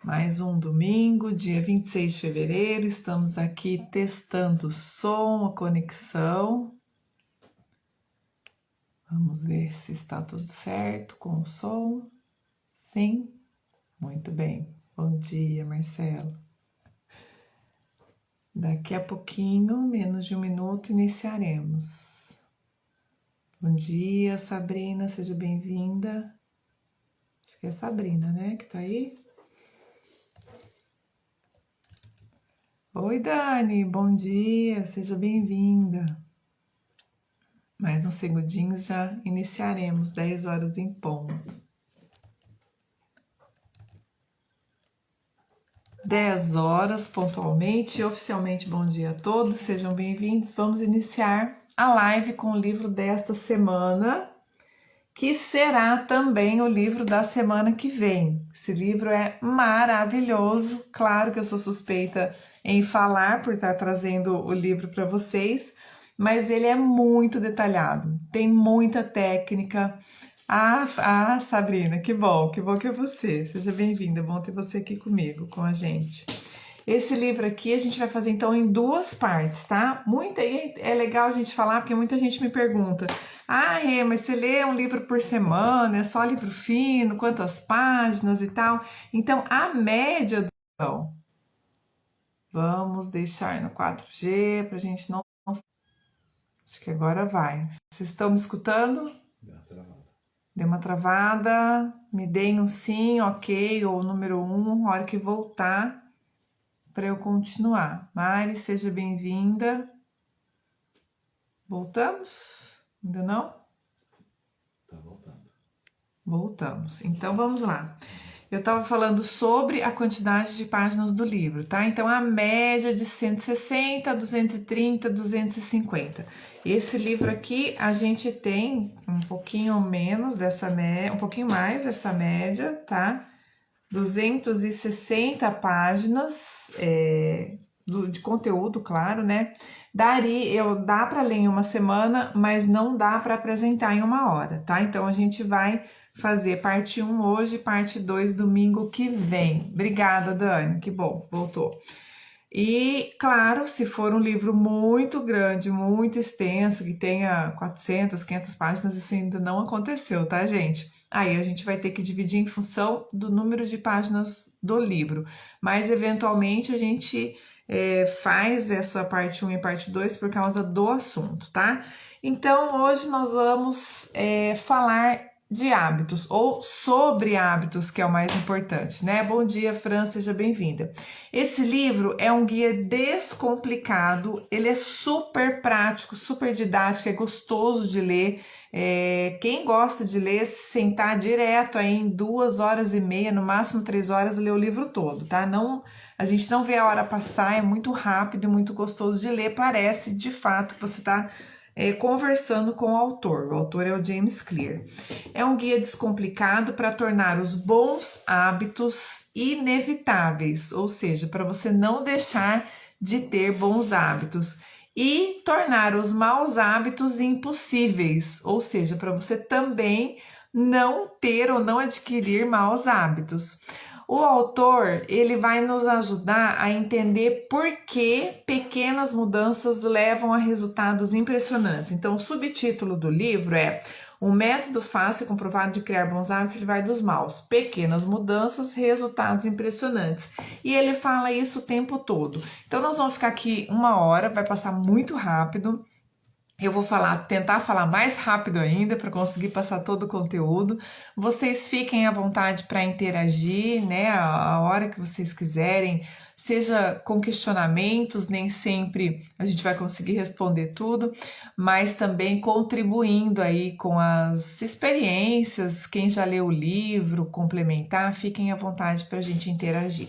Mais um domingo, dia 26 de fevereiro, estamos aqui testando o som, a conexão. Vamos ver se está tudo certo com o som. Sim? Muito bem. Bom dia, Marcelo. Daqui a pouquinho, menos de um minuto, iniciaremos. Bom dia, Sabrina, seja bem-vinda. Acho que é Sabrina, né, que tá aí? Oi, Dani, bom dia, seja bem-vinda. Mais uns segundinhos já iniciaremos, 10 horas em ponto. 10 horas pontualmente, oficialmente bom dia a todos, sejam bem-vindos. Vamos iniciar a live com o livro desta semana, que será também o livro da semana que vem. Esse livro é maravilhoso, claro que eu sou suspeita em falar por estar trazendo o livro para vocês, mas ele é muito detalhado, tem muita técnica. Sabrina, que bom que é você. Seja bem-vinda, é bom ter você aqui comigo, com a gente. Esse livro aqui a gente vai fazer então em duas partes, tá? É legal a gente falar, porque muita gente me pergunta: mas você lê um livro por semana, é só livro fino, quantas páginas e tal? Então, a média do... Vamos deixar no 4G pra gente não... Acho que agora vai. Vocês estão me escutando? Deu uma travada. Me deem um sim, ok, ou número 1, a hora que voltar, para eu continuar. Mari, seja bem-vinda. Voltamos? Ainda não? Tá voltando. Voltamos. Então, vamos lá. Eu estava falando sobre a quantidade de páginas do livro, tá? Então, a média de 160, 230, 250. Esse livro aqui, a gente tem um pouquinho menos dessa média, um pouquinho mais dessa média, tá? 260 páginas de conteúdo, claro, né? Dá para ler em uma semana, mas não dá para apresentar em uma hora, tá? Então, a gente vai fazer parte 1 hoje, parte 2 domingo que vem. Obrigada, Dani, que bom, voltou. E, claro, se for um livro muito grande, muito extenso, que tenha 400, 500 páginas, isso ainda não aconteceu, tá, gente? Aí a gente vai ter que dividir em função do número de páginas do livro. Mas, eventualmente, a gente faz essa parte 1 e parte 2 por causa do assunto, tá? Então, hoje nós vamos falar de hábitos, ou sobre hábitos, que é o mais importante, né? Bom dia, Fran, seja bem-vinda. Esse livro é um guia descomplicado, ele é super prático, super didático, é gostoso de ler. Quem gosta de ler, sentar direto aí em 2 horas e meia, no máximo 3 horas, ler o livro todo, tá? A gente não vê a hora passar, é muito rápido e muito gostoso de ler, parece de fato que você está conversando com o autor. O autor é o James Clear. É um guia descomplicado para tornar os bons hábitos inevitáveis, ou seja, para você não deixar de ter bons hábitos, e tornar os maus hábitos impossíveis, ou seja, para você também não ter ou não adquirir maus hábitos. O autor, ele vai nos ajudar a entender por que pequenas mudanças levam a resultados impressionantes. Então, o subtítulo do livro é Um método fácil e comprovado de criar bons hábitos e livrar dos maus. Pequenas mudanças, resultados impressionantes. E ele fala isso o tempo todo. Então, nós vamos ficar aqui 1 hora, vai passar muito rápido. Eu vou tentar falar mais rápido ainda para conseguir passar todo o conteúdo. Vocês fiquem à vontade para interagir, né? A hora que vocês quiserem, seja com questionamentos, nem sempre a gente vai conseguir responder tudo, mas também contribuindo aí com as experiências, quem já leu o livro, complementar, fiquem à vontade para a gente interagir.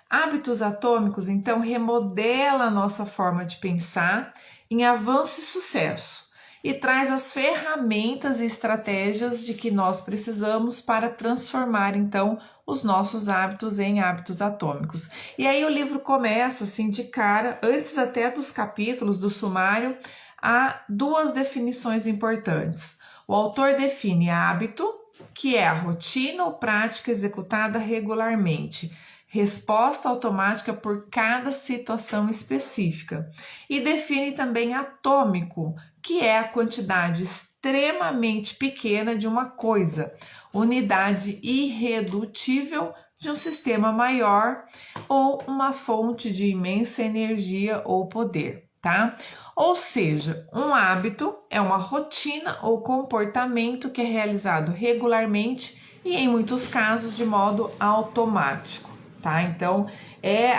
Hábitos atômicos, então, remodela a nossa forma de pensar em avanço e sucesso e traz as ferramentas e estratégias de que nós precisamos para transformar, então, os nossos hábitos em hábitos atômicos. E aí o livro começa, assim, de cara, antes até dos capítulos do sumário, há 2 definições importantes. O autor define hábito, que é a rotina ou prática executada regularmente, resposta automática por cada situação específica. E define também atômico, que é a quantidade extremamente pequena de uma coisa, unidade irredutível de um sistema maior ou uma fonte de imensa energia ou poder, tá? Ou seja, um hábito é uma rotina ou comportamento que é realizado regularmente e em muitos casos de modo automático, tá? Então é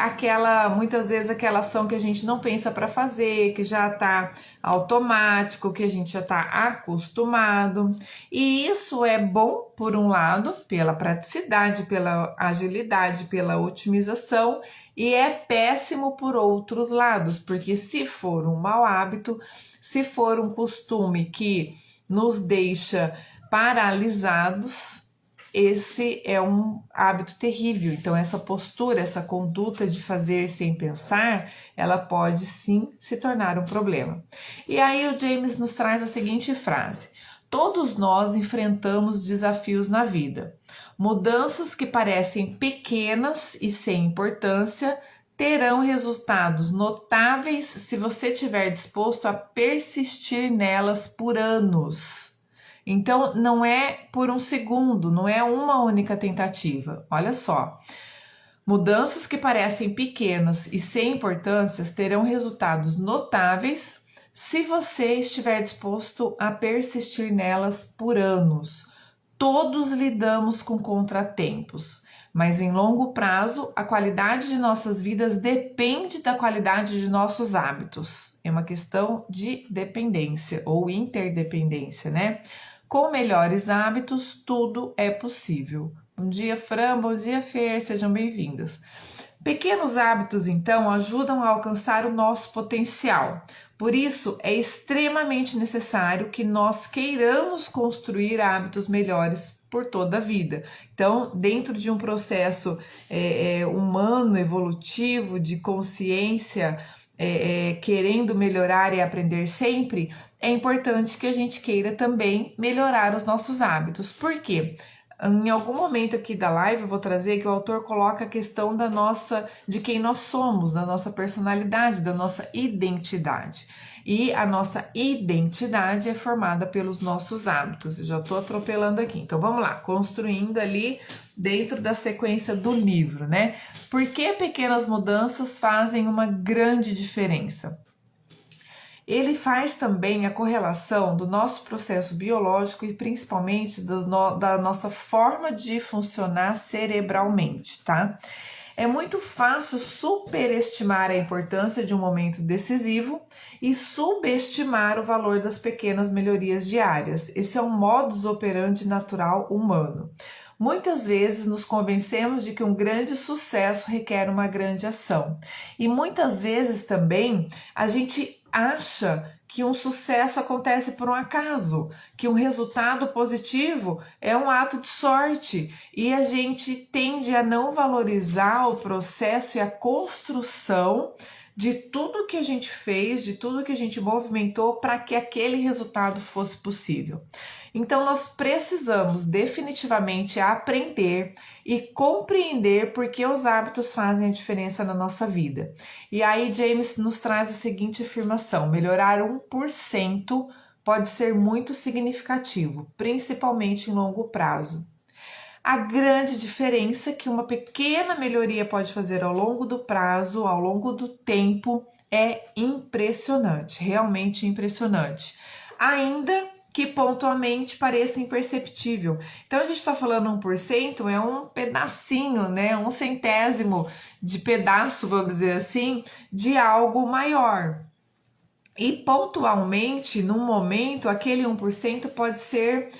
muitas vezes aquela ação que a gente não pensa para fazer, que já tá automático, que a gente já tá acostumado. E isso é bom por um lado, pela praticidade, pela agilidade, pela otimização, e é péssimo por outros lados, porque se for um mau hábito, se for um costume que nos deixa paralisados, esse é um hábito terrível. Então essa postura, essa conduta de fazer sem pensar, ela pode sim se tornar um problema. E aí o James nos traz a seguinte frase: todos nós enfrentamos desafios na vida. Mudanças que parecem pequenas e sem importância terão resultados notáveis se você estiver disposto a persistir nelas por anos. Então, não é por um segundo, não é uma única tentativa. Olha só. Mudanças que parecem pequenas e sem importância terão resultados notáveis se você estiver disposto a persistir nelas por anos. Todos lidamos com contratempos, mas em longo prazo, a qualidade de nossas vidas depende da qualidade de nossos hábitos. É uma questão de dependência ou interdependência, né? Com melhores hábitos, tudo é possível. Bom dia, Fran, bom dia, Fer, sejam bem-vindas. Pequenos hábitos, então, ajudam a alcançar o nosso potencial. Por isso, é extremamente necessário que nós queiramos construir hábitos melhores por toda a vida. Então, dentro de um processo humano, evolutivo, de consciência, querendo melhorar e aprender sempre, é importante que a gente queira também melhorar os nossos hábitos. Por quê? Em algum momento aqui da live eu vou trazer que o autor coloca a questão de quem nós somos, da nossa personalidade, da nossa identidade. E a nossa identidade é formada pelos nossos hábitos. Eu já estou atropelando aqui. Então vamos lá, construindo ali dentro da sequência do livro, né? Por que pequenas mudanças fazem uma grande diferença? Ele faz também a correlação do nosso processo biológico e principalmente da nossa forma de funcionar cerebralmente, tá? É muito fácil superestimar a importância de um momento decisivo e subestimar o valor das pequenas melhorias diárias. Esse é um modus operandi natural humano. Muitas vezes nos convencemos de que um grande sucesso requer uma grande ação. E muitas vezes também a gente acha que um sucesso acontece por um acaso, que um resultado positivo é um ato de sorte, e a gente tende a não valorizar o processo e a construção de tudo que a gente fez, de tudo que a gente movimentou para que aquele resultado fosse possível. Então nós precisamos definitivamente aprender e compreender por que os hábitos fazem a diferença na nossa vida. E aí James nos traz a seguinte afirmação: melhorar 1% pode ser muito significativo, principalmente em longo prazo. A grande diferença que uma pequena melhoria pode fazer ao longo do prazo, ao longo do tempo, é impressionante, realmente impressionante. Ainda que pontualmente pareça imperceptível. Então a gente está falando 1%, é um pedacinho, né? Um centésimo de pedaço, vamos dizer assim, de algo maior. E pontualmente, num momento, aquele 1% pode ser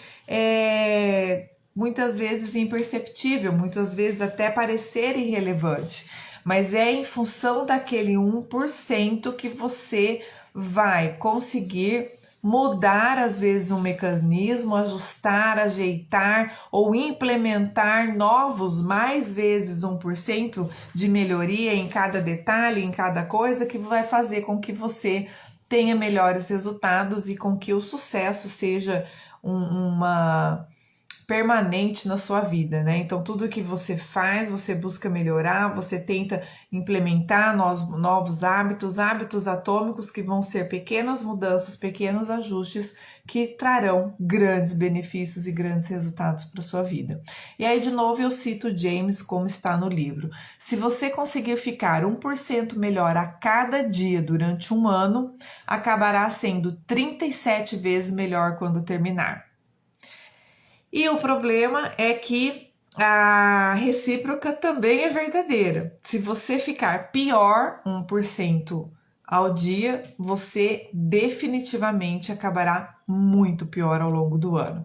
muitas vezes imperceptível, muitas vezes até parecer irrelevante. Mas é em função daquele 1% que você vai conseguir mudar às vezes um mecanismo, ajustar, ajeitar ou implementar novos, mais vezes 1% de melhoria em cada detalhe, em cada coisa, que vai fazer com que você tenha melhores resultados e com que o sucesso seja uma permanente na sua vida, né? Então, tudo que você faz, você busca melhorar, você tenta implementar novos hábitos, hábitos atômicos que vão ser pequenas mudanças, pequenos ajustes que trarão grandes benefícios e grandes resultados para sua vida. E aí, de novo, eu cito James como está no livro. Se você conseguir ficar 1% melhor a cada dia durante um ano, acabará sendo 37 vezes melhor quando terminar. E o problema é que a recíproca também é verdadeira. Se você ficar pior 1% ao dia, você definitivamente acabará muito pior ao longo do ano.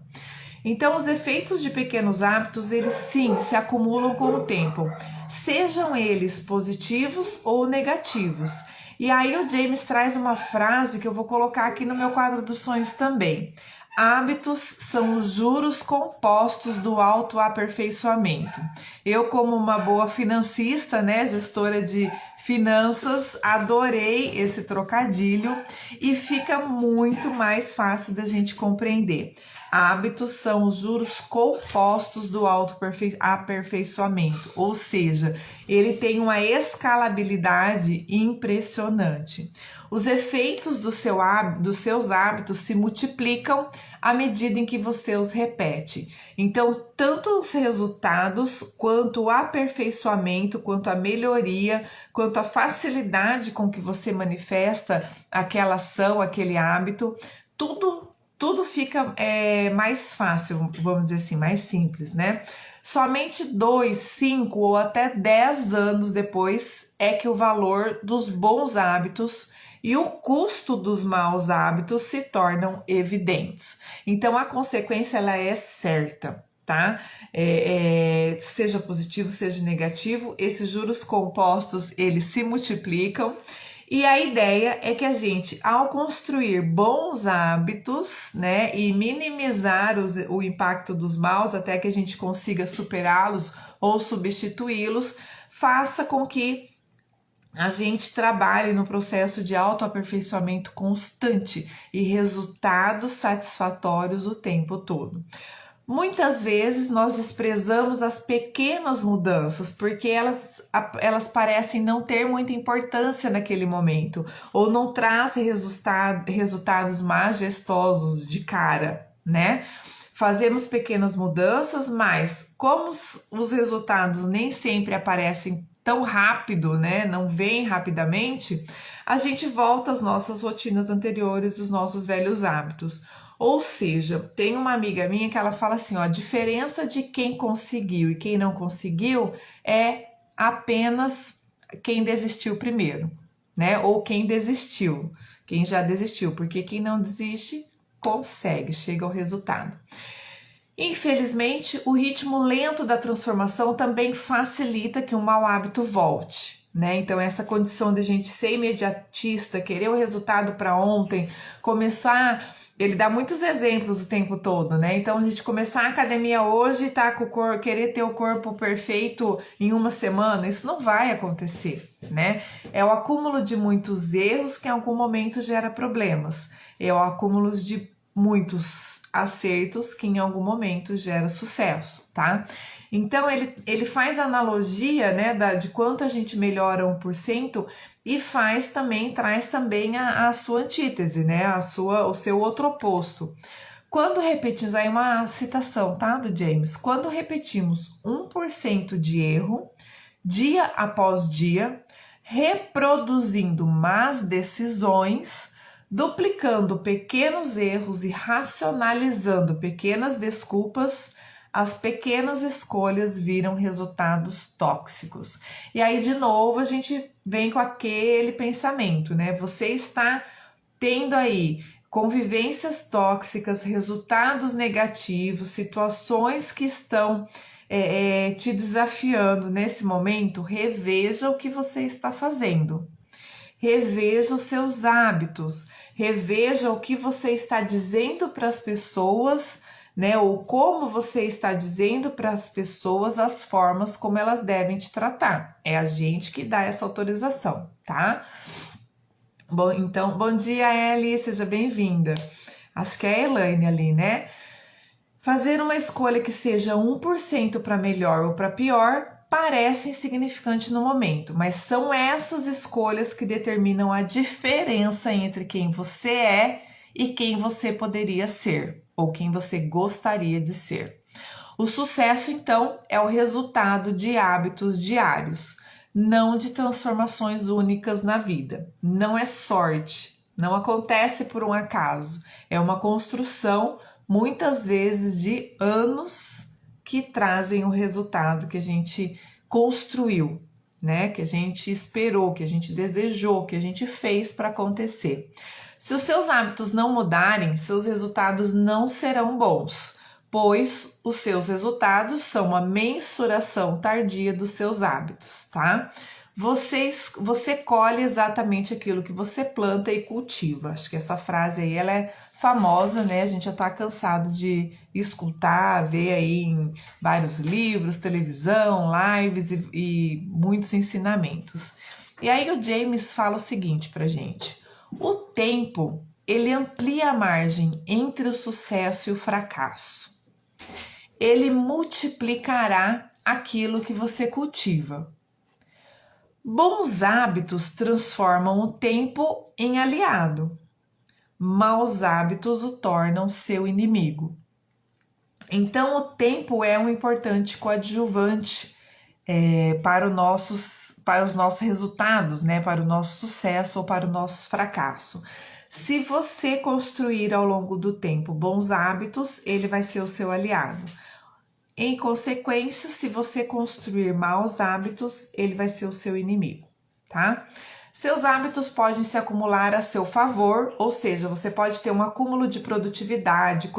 Então, os efeitos de pequenos hábitos, eles sim se acumulam com o tempo, sejam eles positivos ou negativos. E aí o James traz uma frase que eu vou colocar aqui no meu quadro dos sonhos também. Hábitos são os juros compostos do autoaperfeiçoamento. Eu, como uma boa financista, né, gestora de finanças, adorei esse trocadilho e fica muito mais fácil da gente compreender. Hábitos são os juros compostos do autoaperfeiçoamento, ou seja, ele tem uma escalabilidade impressionante. Os efeitos dos seus hábitos se multiplicam à medida em que você os repete. Então, tanto os resultados, quanto o aperfeiçoamento, quanto a melhoria, quanto a facilidade com que você manifesta aquela ação, aquele hábito, tudo fica mais fácil, vamos dizer assim, mais simples, né? Somente 2, 5 ou até 10 anos depois é que o valor dos bons hábitos e o custo dos maus hábitos se tornam evidentes. Então, a consequência ela é certa, tá? Seja positivo, seja negativo, esses juros compostos, eles se multiplicam. E a ideia é que a gente, ao construir bons hábitos, né, e minimizar o impacto dos maus até que a gente consiga superá-los ou substituí-los, faça com que a gente trabalhe no processo de autoaperfeiçoamento constante e resultados satisfatórios o tempo todo. Muitas vezes nós desprezamos as pequenas mudanças porque elas parecem não ter muita importância naquele momento ou não trazem resultados majestosos de cara, né? Fazemos pequenas mudanças, mas como os resultados nem sempre aparecem tão rápido, né? Não vêm rapidamente, a gente volta às nossas rotinas anteriores, os nossos velhos hábitos. Ou seja, tem uma amiga minha que ela fala assim, ó, a diferença de quem conseguiu e quem não conseguiu é apenas quem desistiu primeiro, né? Ou quem desistiu, quem já desistiu, porque quem não desiste consegue, chega ao resultado. Infelizmente, o ritmo lento da transformação também facilita que um mau hábito volte, né? Então, essa condição de a gente ser imediatista, querer o resultado para ontem, começar... Ele dá muitos exemplos o tempo todo, né? Então, a gente começar a academia hoje e tá querer ter o corpo perfeito em uma semana, isso não vai acontecer, né? É o acúmulo de muitos erros que em algum momento gera problemas. É o acúmulo de muitos acertos que em algum momento gera sucesso, tá? Então, ele faz analogia, né, de quanto a gente melhora 1% e traz também a sua antítese, né, o seu outro oposto. Quando repetimos, aí uma citação, tá, do James, quando repetimos 1% de erro, dia após dia, reproduzindo más decisões, duplicando pequenos erros e racionalizando pequenas desculpas, as pequenas escolhas viram resultados tóxicos. E aí, de novo, a gente vem com aquele pensamento, né? Você está tendo aí convivências tóxicas, resultados negativos, situações que estão te desafiando nesse momento. Reveja o que você está fazendo. Reveja os seus hábitos. Reveja o que você está dizendo para as pessoas, né, ou como você está dizendo para as pessoas as formas como elas devem te tratar. É a gente que dá essa autorização, tá? Bom, então, bom dia, Ellie, seja bem-vinda. Acho que é a Elaine ali, né? Fazer uma escolha que seja 1% para melhor ou para pior parece insignificante no momento, mas são essas escolhas que determinam a diferença entre quem você é e quem você poderia ser, ou quem você gostaria de ser. O sucesso, então, é o resultado de hábitos diários, não de transformações únicas na vida. Não é sorte, não acontece por um acaso, é uma construção, muitas vezes de anos, que trazem o resultado que a gente construiu, né? Que a gente esperou, que a gente desejou, que a gente fez para acontecer. Se os seus hábitos não mudarem, seus resultados não serão bons, pois os seus resultados são uma mensuração tardia dos seus hábitos, tá? Você colhe exatamente aquilo que você planta e cultiva. Acho que essa frase aí, ela é famosa, né? A gente já tá cansado de escutar, ver aí em vários livros, televisão, lives e muitos ensinamentos. E aí o James fala o seguinte pra gente: o tempo, ele amplia a margem entre o sucesso e o fracasso. Ele multiplicará aquilo que você cultiva. Bons hábitos transformam o tempo em aliado. Maus hábitos o tornam seu inimigo. Então, o tempo é um importante coadjuvante para os nossos resultados, né? Para o nosso sucesso ou para o nosso fracasso. Se você construir ao longo do tempo bons hábitos, ele vai ser o seu aliado. Em consequência, se você construir maus hábitos, ele vai ser o seu inimigo, tá? Seus hábitos podem se acumular a seu favor, ou seja, você pode ter um acúmulo de produtividade,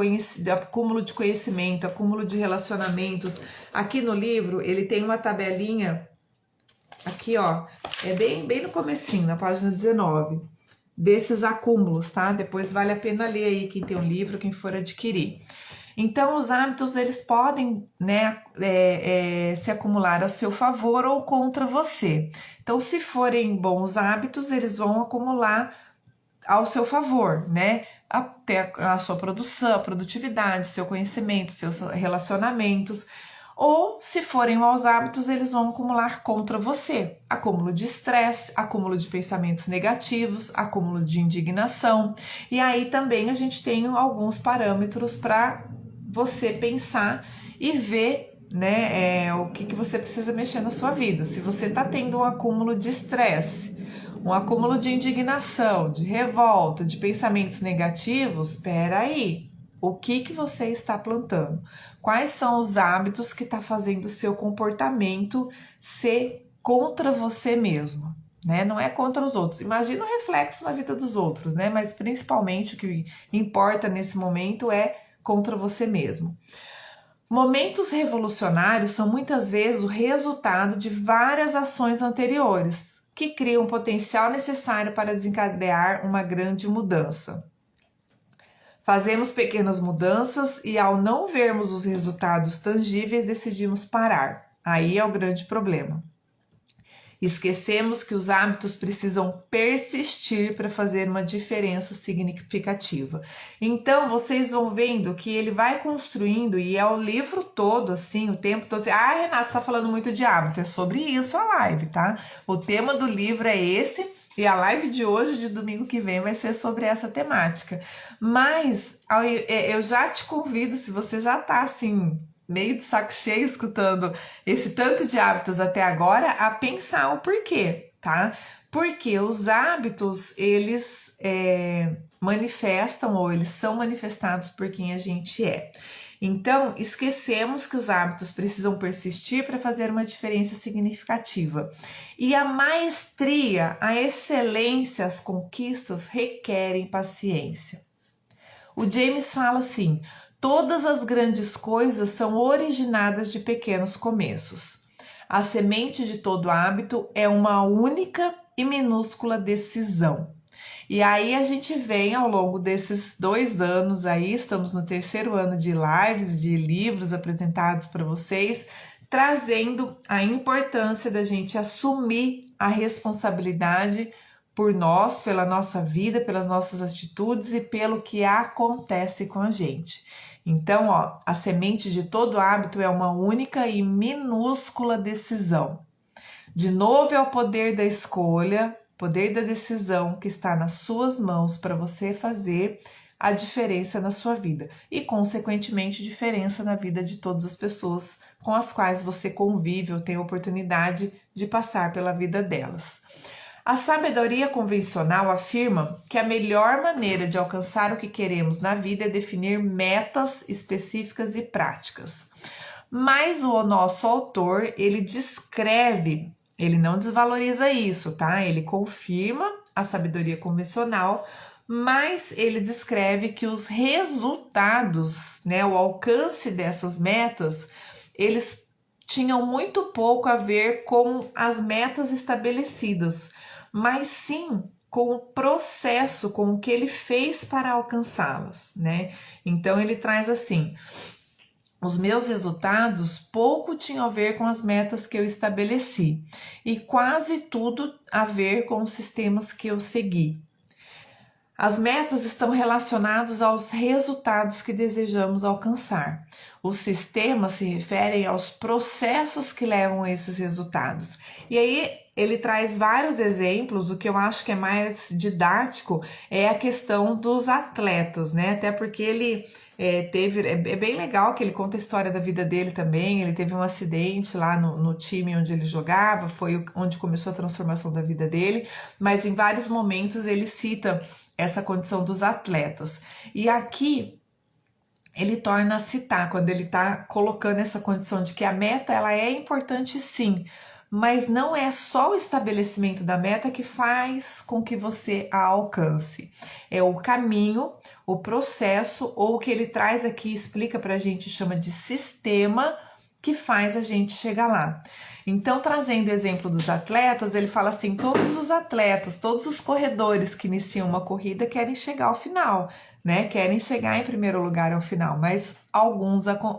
acúmulo de conhecimento, acúmulo de relacionamentos. Aqui no livro, ele tem uma tabelinha, aqui ó, é bem no comecinho, na página 19, desses acúmulos, tá? Depois vale a pena ler aí, quem tem um livro, quem for adquirir. Então, os hábitos, eles podem, né, se acumular a seu favor ou contra você. Então, se forem bons hábitos, eles vão acumular ao seu favor, né? Até a sua produção, a produtividade, seu conhecimento, seus relacionamentos. Ou, se forem maus hábitos, eles vão acumular contra você. Acúmulo de estresse, acúmulo de pensamentos negativos, acúmulo de indignação. E aí também a gente tem alguns parâmetros para você pensar e ver, né, o que você precisa mexer na sua vida. Se você está tendo um acúmulo de estresse, um acúmulo de indignação, de revolta, de pensamentos negativos, espera aí. O que você está plantando? Quais são os hábitos que está fazendo o seu comportamento ser contra você mesmo? Né? Não é contra os outros. Imagina o reflexo na vida dos outros, né? Mas principalmente o que importa nesse momento é contra você mesmo. Momentos revolucionários são muitas vezes o resultado de várias ações anteriores, que criam o potencial necessário para desencadear uma grande mudança. Fazemos pequenas mudanças e, ao não vermos os resultados tangíveis, decidimos parar. Aí é o grande problema. Esquecemos que os hábitos precisam persistir para fazer uma diferença significativa. Então, vocês vão vendo que ele vai construindo, e é o livro todo, assim, o tempo todo. Assim, Renata, você está falando muito de hábito. É sobre isso a live, tá? O tema do livro é esse, e a live de hoje, de domingo que vem, vai ser sobre essa temática. Mas eu já te convido, se você já tá assim, meio de saco cheio escutando esse tanto de hábitos até agora, a pensar o porquê, tá? Porque os hábitos, eles manifestam, ou eles são manifestados por quem a gente é. Então, esquecemos que os hábitos precisam persistir para fazer uma diferença significativa. E a maestria, a excelência, as conquistas requerem paciência. O James fala assim: todas as grandes coisas são originadas de pequenos começos. A semente de todo hábito é uma única e minúscula decisão. E aí a gente vem ao longo desses 2 anos aí, estamos no 3º ano de lives, de livros apresentados para vocês, trazendo a importância da gente assumir a responsabilidade por nós, pela nossa vida, pelas nossas atitudes e pelo que acontece com a gente. Então, ó, a semente de todo hábito é uma única e minúscula decisão. De novo, é o poder da escolha, poder da decisão que está nas suas mãos para você fazer a diferença na sua vida e, consequentemente, diferença na vida de todas as pessoas com as quais você convive ou tem a oportunidade de passar pela vida delas. A sabedoria convencional afirma que a melhor maneira de alcançar o que queremos na vida é definir metas específicas e práticas. Mas o nosso autor, ele descreve, ele não desvaloriza isso, tá? Ele confirma a sabedoria convencional, mas ele descreve que os resultados, né, o alcance dessas metas, eles tinham muito pouco a ver com as metas estabelecidas, mas sim com o processo, com o que ele fez para alcançá-las, né? Então ele traz assim: os meus resultados pouco tinham a ver com as metas que eu estabeleci e quase tudo a ver com os sistemas que eu segui. As metas estão relacionadas aos resultados que desejamos alcançar. Os sistemas se referem aos processos que levam a esses resultados. E aí ele traz vários exemplos. O que eu acho que é mais didático é a questão dos atletas, né? Até porque ele é bem legal que ele conta a história da vida dele também. Ele teve um acidente lá no time onde ele jogava, foi onde começou a transformação da vida dele, mas em vários momentos ele cita essa condição dos atletas. E aqui ele torna a citar, quando ele está colocando essa condição de que a meta ela é importante sim, mas não é só o estabelecimento da meta que faz com que você a alcance. É o caminho, o processo, ou o que ele traz aqui, explica para a gente, chama de sistema, que faz a gente chegar lá. Então, trazendo exemplo dos atletas, ele fala assim: todos os atletas, todos os corredores que iniciam uma corrida querem chegar ao final, né? Querem chegar em primeiro lugar ao final, mas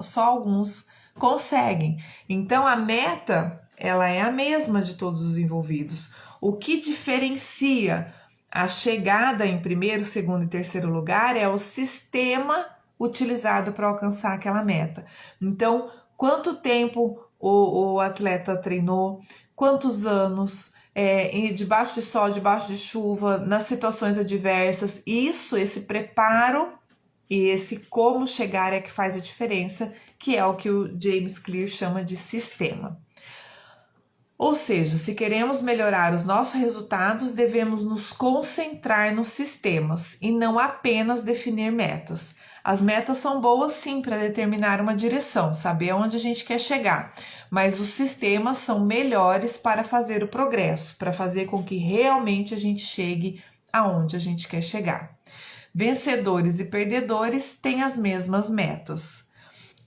só alguns conseguem. Então, a meta, ela é a mesma de todos os envolvidos. O que diferencia a chegada em primeiro, segundo e terceiro lugar é o sistema utilizado para alcançar aquela meta. Então, quanto tempo o atleta treinou, quantos anos, debaixo de sol, debaixo de chuva, nas situações adversas, esse preparo e esse como chegar é que faz a diferença, que é o que o James Clear chama de sistema. Ou seja, se queremos melhorar os nossos resultados, devemos nos concentrar nos sistemas e não apenas definir metas. As metas são boas sim para determinar uma direção, saber aonde a gente quer chegar, mas os sistemas são melhores para fazer o progresso, para fazer com que realmente a gente chegue aonde a gente quer chegar. Vencedores e perdedores têm as mesmas metas.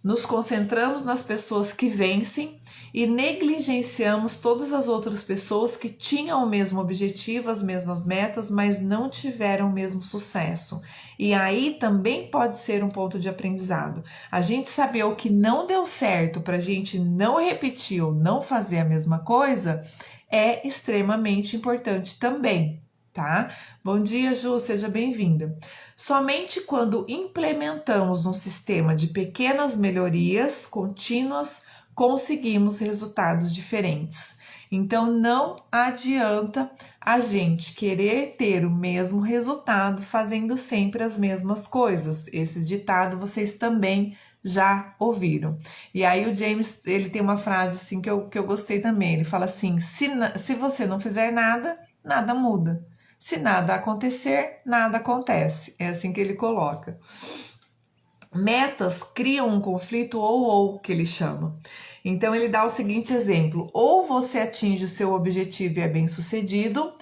Nos concentramos nas pessoas que vencem e negligenciamos todas as outras pessoas que tinham o mesmo objetivo, as mesmas metas, mas não tiveram o mesmo sucesso. E aí também pode ser um ponto de aprendizado. A gente saber o que não deu certo para a gente não repetir ou não fazer a mesma coisa é extremamente importante também. Tá? Bom dia, Ju, seja bem-vinda. Somente quando implementamos um sistema de pequenas melhorias contínuas, conseguimos resultados diferentes. Então, não adianta a gente querer ter o mesmo resultado fazendo sempre as mesmas coisas. Esse ditado vocês também já ouviram. E aí o James, ele tem uma frase assim que eu gostei também. Ele fala assim: se você não fizer nada, nada muda. Se nada acontecer, nada acontece. É assim que ele coloca. Metas criam um conflito ou, que ele chama. Então, ele dá o seguinte exemplo: ou você atinge o seu objetivo e é bem sucedido,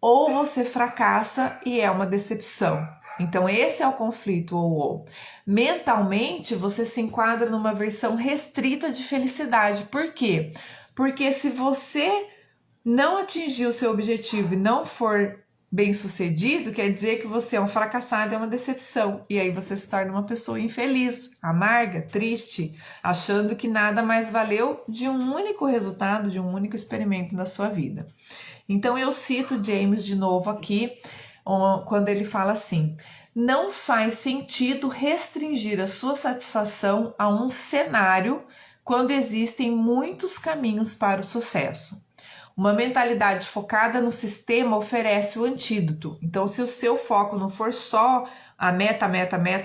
ou você fracassa e é uma decepção. Então, esse é o conflito ou. Mentalmente, você se enquadra numa versão restrita de felicidade. Por quê? Porque se você não atingir o seu objetivo e não for bem-sucedido, quer dizer que você é um fracassado, é uma decepção. E aí você se torna uma pessoa infeliz, amarga, triste, achando que nada mais valeu de um único resultado, de um único experimento na sua vida. Então eu cito James de novo aqui, quando ele fala assim: não faz sentido restringir a sua satisfação a um cenário quando existem muitos caminhos para o sucesso. Uma mentalidade focada no sistema oferece o antídoto. Então, se o seu foco não for só a meta,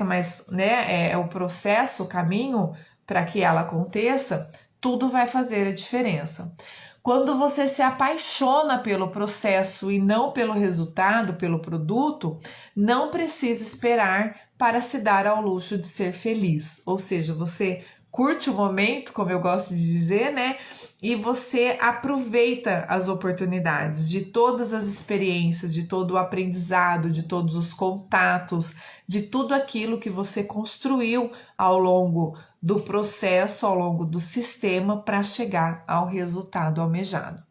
mas né, é o processo, o caminho para que ela aconteça, tudo vai fazer a diferença. Quando você se apaixona pelo processo e não pelo resultado, pelo produto, não precisa esperar para se dar ao luxo de ser feliz. Ou seja, você curte o momento, como eu gosto de dizer, né? E você aproveita as oportunidades de todas as experiências, de todo o aprendizado, de todos os contatos, de tudo aquilo que você construiu ao longo do processo, ao longo do sistema para chegar ao resultado almejado.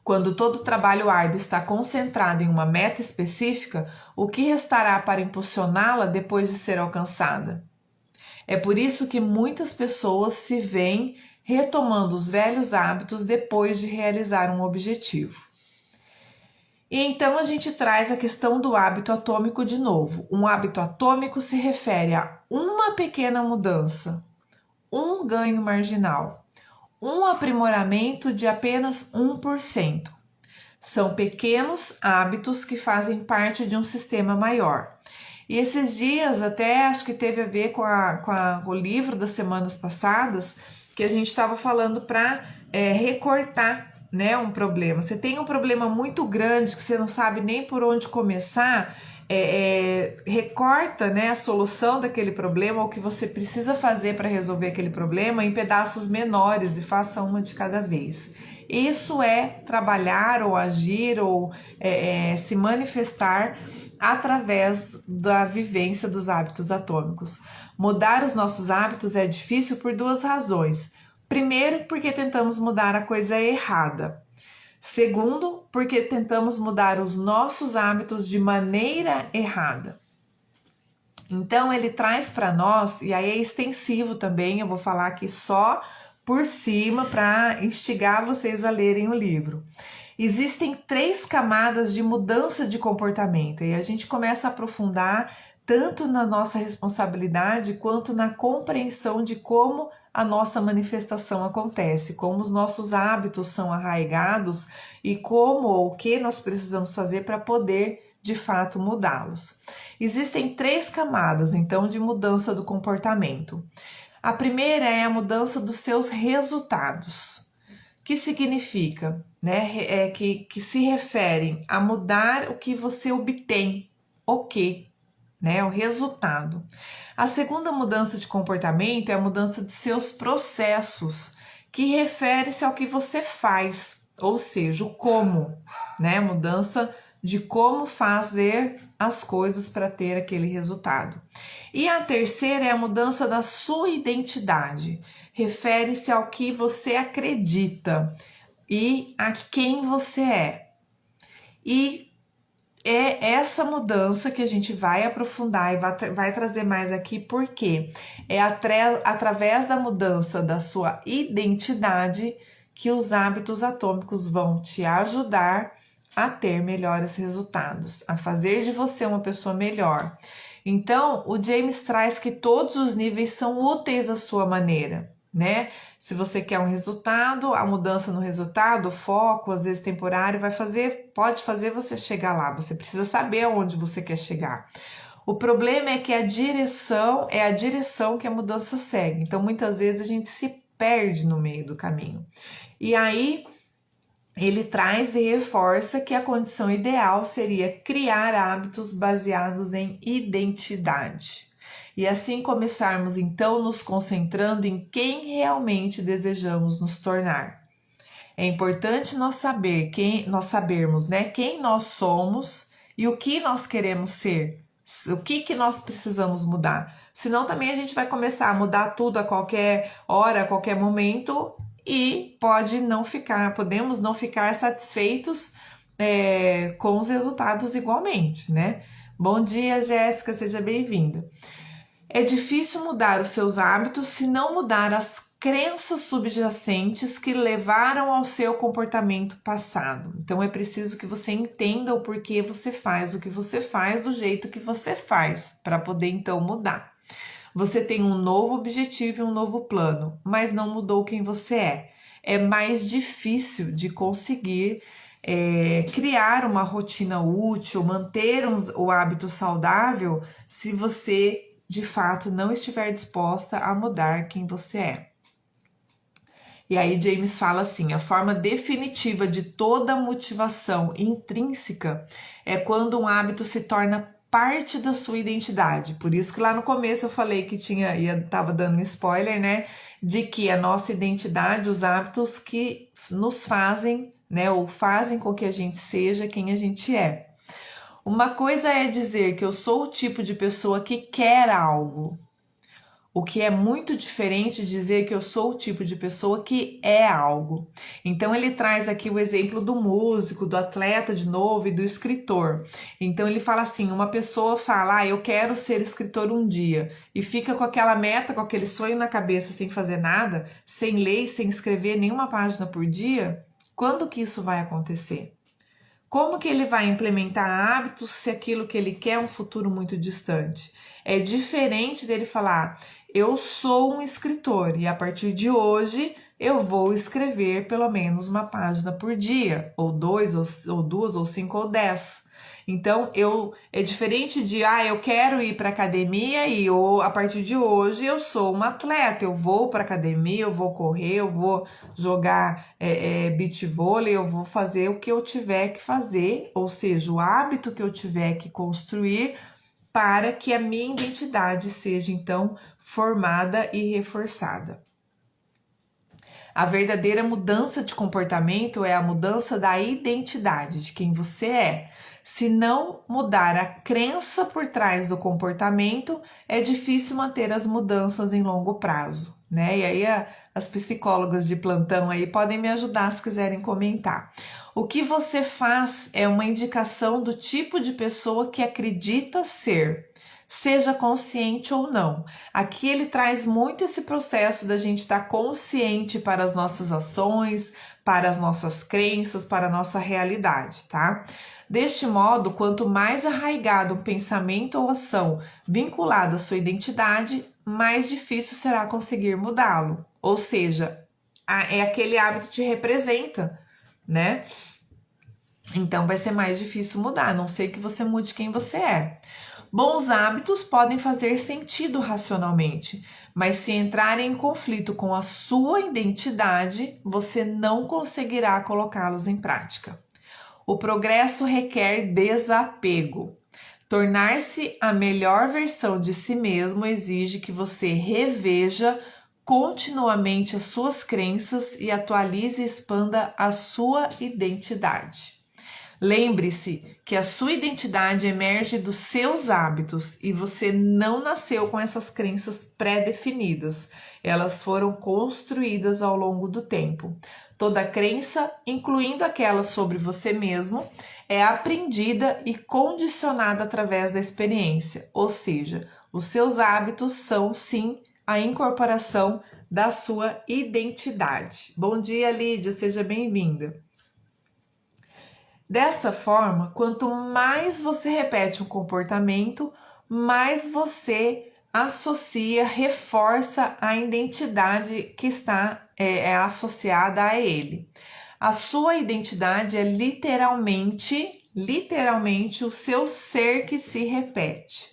Quando todo o trabalho árduo está concentrado em uma meta específica, o que restará para impulsioná-la depois de ser alcançada? É por isso que muitas pessoas se veem retomando os velhos hábitos depois de realizar um objetivo. E então a gente traz a questão do hábito atômico de novo. Um hábito atômico se refere a uma pequena mudança, um ganho marginal, um aprimoramento de apenas 1%. São pequenos hábitos que fazem parte de um sistema maior. E esses dias até acho que teve a ver com o livro das semanas passadas, que a gente estava falando para recortar, né, um problema. Você tem um problema muito grande que você não sabe nem por onde começar, recorta, né, a solução daquele problema, ou o que você precisa fazer para resolver aquele problema em pedaços menores e faça uma de cada vez. Isso é trabalhar ou agir ou se manifestar através da vivência dos hábitos atômicos. Mudar os nossos hábitos é difícil por duas razões. Primeiro, porque tentamos mudar a coisa errada. Segundo, porque tentamos mudar os nossos hábitos de maneira errada. Então, ele traz para nós, e aí é extensivo também, eu vou falar aqui só por cima para instigar vocês a lerem o livro. Existem 3 camadas de mudança de comportamento e a gente começa a aprofundar tanto na nossa responsabilidade quanto na compreensão de como a nossa manifestação acontece, como os nossos hábitos são arraigados e como ou o que nós precisamos fazer para poder de fato mudá-los. Existem 3 camadas então de mudança do comportamento. A primeira é a mudança dos seus resultados, que significa, né, que se referem a mudar o que você obtém, o que, né, o resultado. A segunda mudança de comportamento é a mudança de seus processos, que refere-se ao que você faz, ou seja, o como, né, mudança de como fazer as coisas para ter aquele resultado. E a terceira é a mudança da sua identidade, refere-se ao que você acredita e a quem você é. E é essa mudança que a gente vai aprofundar e vai trazer mais aqui, porque é através da mudança da sua identidade que os hábitos atômicos vão te ajudar a ter melhores resultados, a fazer de você uma pessoa melhor. Então, o James traz que todos os níveis são úteis à sua maneira, né? Se você quer um resultado, a mudança no resultado, o foco, às vezes temporário, pode fazer você chegar lá. Você precisa saber aonde você quer chegar. O problema é que a direção é a direção que a mudança segue. Então, muitas vezes a gente se perde no meio do caminho. E aí ele traz e reforça que a condição ideal seria criar hábitos baseados em identidade. E assim começarmos então nos concentrando em quem realmente desejamos nos tornar. É importante nós sabermos, né, quem nós somos e o que nós queremos ser, o que nós precisamos mudar. Senão também a gente vai começar a mudar tudo a qualquer hora, a qualquer momento, e podemos não ficar satisfeitos com os resultados igualmente, né? Bom dia, Jéssica, seja bem-vinda. É difícil mudar os seus hábitos se não mudar as crenças subjacentes que levaram ao seu comportamento passado. Então é preciso que você entenda o porquê você faz o que você faz do jeito que você faz, para poder então mudar. Você tem um novo objetivo e um novo plano, mas não mudou quem você é. É mais difícil de conseguir criar uma rotina útil, manter o hábito saudável, se você de fato não estiver disposta a mudar quem você é. E aí James fala assim: a forma definitiva de toda motivação intrínseca é quando um hábito se torna parte da sua identidade. Por isso que lá no começo eu falei que tava dando um spoiler, né? De que a nossa identidade, os hábitos que nos fazem, né? Ou fazem com que a gente seja quem a gente é. Uma coisa é dizer que eu sou o tipo de pessoa que quer algo. O que é muito diferente de dizer que eu sou o tipo de pessoa que é algo. Então ele traz aqui o exemplo do músico, do atleta de novo e do escritor. Então ele fala assim, uma pessoa fala, eu quero ser escritor um dia, e fica com aquela meta, com aquele sonho na cabeça sem fazer nada, sem ler, sem escrever nenhuma página por dia. Quando que isso vai acontecer? Como que ele vai implementar hábitos se aquilo que ele quer é um futuro muito distante? É diferente dele falar, eu sou um escritor e a partir de hoje eu vou escrever pelo menos uma página por dia, ou duas, ou 5, ou 10. Então, é diferente de, eu quero ir para academia e a partir de hoje eu sou uma atleta, eu vou para academia, eu vou correr, eu vou jogar beach vôlei, eu vou fazer o que eu tiver que fazer, ou seja, o hábito que eu tiver que construir para que a minha identidade seja, então, formada e reforçada. A verdadeira mudança de comportamento é a mudança da identidade, de quem você é. Se não mudar a crença por trás do comportamento, é difícil manter as mudanças em longo prazo, né? E aí as psicólogas de plantão aí podem me ajudar se quiserem comentar. O que você faz é uma indicação do tipo de pessoa que acredita ser, seja consciente ou não. Aqui ele traz muito esse processo da gente estar consciente para as nossas ações, para as nossas crenças, para a nossa realidade, tá? Deste modo, quanto mais arraigado um pensamento ou ação vinculado à sua identidade, mais difícil será conseguir mudá-lo. Ou seja, é aquele hábito que te representa, né? Então vai ser mais difícil mudar, a não ser que você mude quem você é. Bons hábitos podem fazer sentido racionalmente, mas se entrarem em conflito com a sua identidade, você não conseguirá colocá-los em prática. O progresso requer desapego. Tornar-se a melhor versão de si mesmo exige que você reveja continuamente as suas crenças e atualize e expanda a sua identidade. Lembre-se que a sua identidade emerge dos seus hábitos e você não nasceu com essas crenças pré-definidas. Elas foram construídas ao longo do tempo. Toda crença, incluindo aquela sobre você mesmo, é aprendida e condicionada através da experiência. Ou seja, os seus hábitos são, sim, a incorporação da sua identidade. Bom dia, Lídia, seja bem-vinda. Desta forma, quanto mais você repete um comportamento, mais você associa, reforça a identidade que está associada a ele. A sua identidade é literalmente o seu ser que se repete.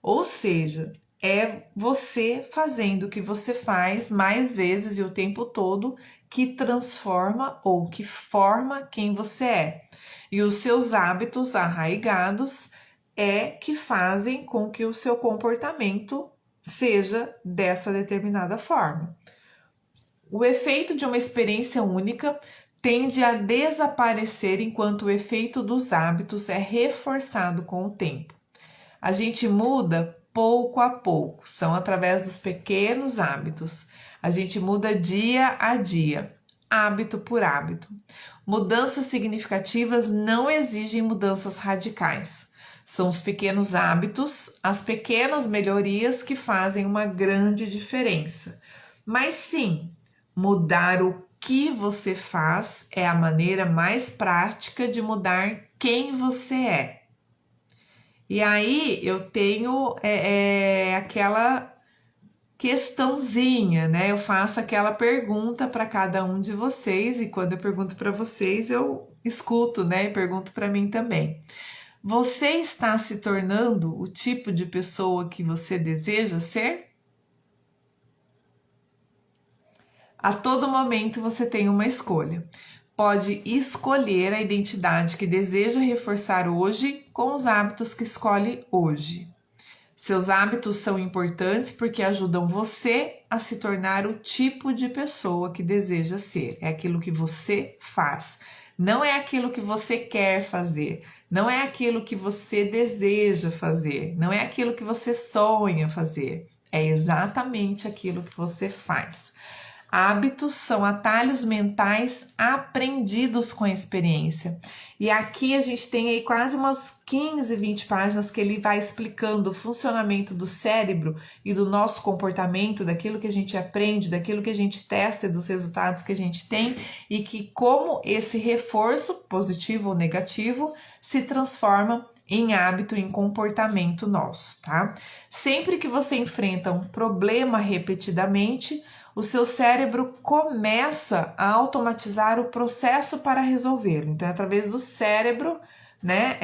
Ou seja, é você fazendo o que você faz mais vezes e o tempo todo que transforma ou que forma quem você é. E os seus hábitos arraigados que fazem com que o seu comportamento seja dessa determinada forma. O efeito de uma experiência única tende a desaparecer enquanto o efeito dos hábitos é reforçado com o tempo. A gente muda pouco a pouco, são através dos pequenos hábitos. A gente muda dia a dia, hábito por hábito. Mudanças significativas não exigem mudanças radicais. São os pequenos hábitos, as pequenas melhorias que fazem uma grande diferença. Mas sim, mudar o que você faz é a maneira mais prática de mudar quem você é. E aí eu tenho aquela questãozinha, né? Eu faço aquela pergunta para cada um de vocês e quando eu pergunto para vocês, eu escuto, né? E pergunto para mim também. Você está se tornando o tipo de pessoa que você deseja ser? A todo momento você tem uma escolha. Pode escolher a identidade que deseja reforçar hoje com os hábitos que escolhe hoje. Seus hábitos são importantes porque ajudam você a se tornar o tipo de pessoa que deseja ser. É aquilo que você faz. Não é aquilo que você quer fazer. Não é aquilo que você deseja fazer. Não é aquilo que você sonha fazer. É exatamente aquilo que você faz. Hábitos são atalhos mentais aprendidos com a experiência. E aqui a gente tem aí quase umas 15, 20 páginas que ele vai explicando o funcionamento do cérebro e do nosso comportamento, daquilo que a gente aprende, daquilo que a gente testa e dos resultados que a gente tem e que como esse reforço, positivo ou negativo, se transforma em hábito, em comportamento nosso, tá? Sempre que você enfrenta um problema repetidamente, o seu cérebro começa a automatizar o processo para resolvê-lo. Então, é através do cérebro, né,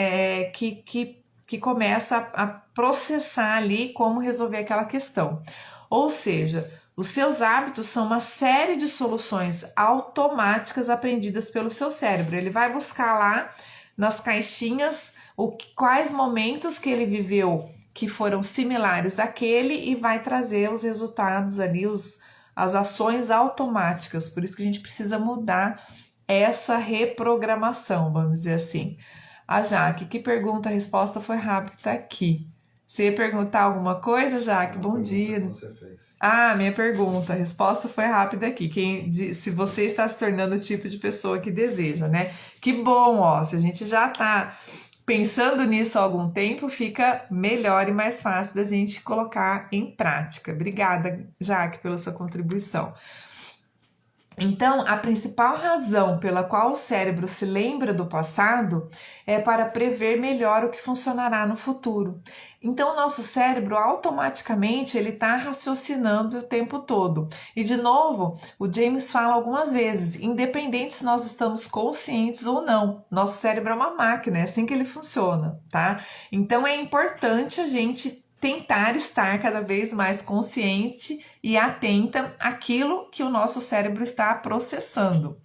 que começa a processar ali como resolver aquela questão. Ou seja, os seus hábitos são uma série de soluções automáticas aprendidas pelo seu cérebro. Ele vai buscar lá nas caixinhas quais momentos que ele viveu que foram similares àquele e vai trazer os resultados ali, as ações automáticas. Por isso que a gente precisa mudar essa reprogramação, vamos dizer assim. A Jaque, que pergunta, a resposta foi rápida aqui. Você ia perguntar alguma coisa, Jaque? Bom dia. Que você fez. Ah, minha pergunta, a resposta foi rápida aqui. Se você está se tornando o tipo de pessoa que deseja, né? Que bom, ó, se a gente já tá pensando nisso há algum tempo, fica melhor e mais fácil da gente colocar em prática. Obrigada, Jaque, pela sua contribuição. Então, a principal razão pela qual o cérebro se lembra do passado é para prever melhor o que funcionará no futuro. Então, o nosso cérebro automaticamente ele está raciocinando o tempo todo. E de novo, o James fala algumas vezes, independente se nós estamos conscientes ou não, nosso cérebro é uma máquina, é assim que ele funciona, tá? Então, é importante a gente tentar estar cada vez mais consciente e atenta àquilo que o nosso cérebro está processando.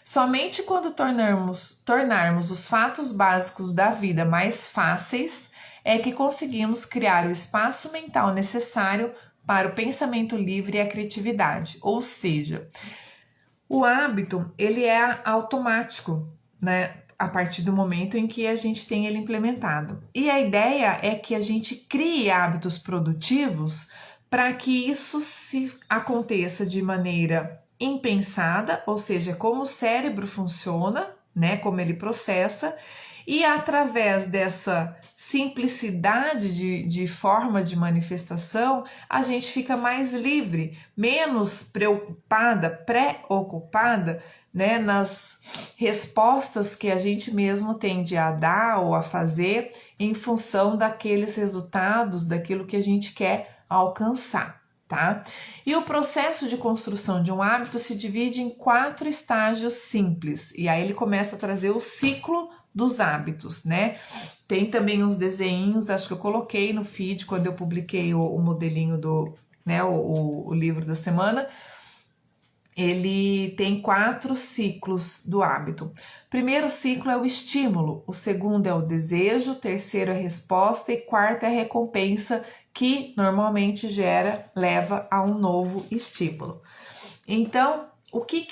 Somente quando tornarmos os fatos básicos da vida mais fáceis é que conseguimos criar o espaço mental necessário para o pensamento livre e a criatividade. Ou seja, o hábito ele é automático, né? A partir do momento em que a gente tem ele implementado. E a ideia é que a gente crie hábitos produtivos para que isso se aconteça de maneira impensada, ou seja, como o cérebro funciona, né, como ele processa, e através dessa simplicidade de forma de manifestação, a gente fica mais livre, menos preocupada, né, nas respostas que a gente mesmo tende a dar ou a fazer em função daqueles resultados, daquilo que a gente quer alcançar, tá? E o processo de construção de um hábito se divide em 4 estágios simples, e aí ele começa a trazer o ciclo dos hábitos, né? Tem também uns desenhos, acho que eu coloquei no feed quando eu publiquei o modelinho do, né, o livro da semana. Ele tem 4 ciclos do hábito. O primeiro ciclo é o estímulo, o segundo é o desejo, o terceiro é a resposta e quarto é a recompensa, que normalmente leva a um novo estímulo. Então, o que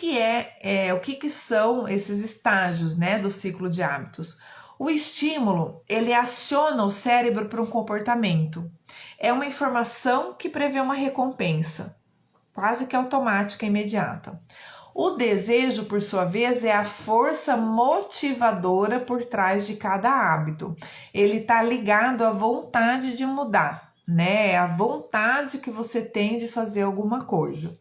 são esses estágios, né, do ciclo de hábitos? O estímulo, ele aciona o cérebro para um comportamento. É uma informação que prevê uma recompensa, quase que automática e imediata. O desejo, por sua vez, é a força motivadora por trás de cada hábito. Ele está ligado à vontade de mudar, né? É a vontade que você tem de fazer alguma coisa.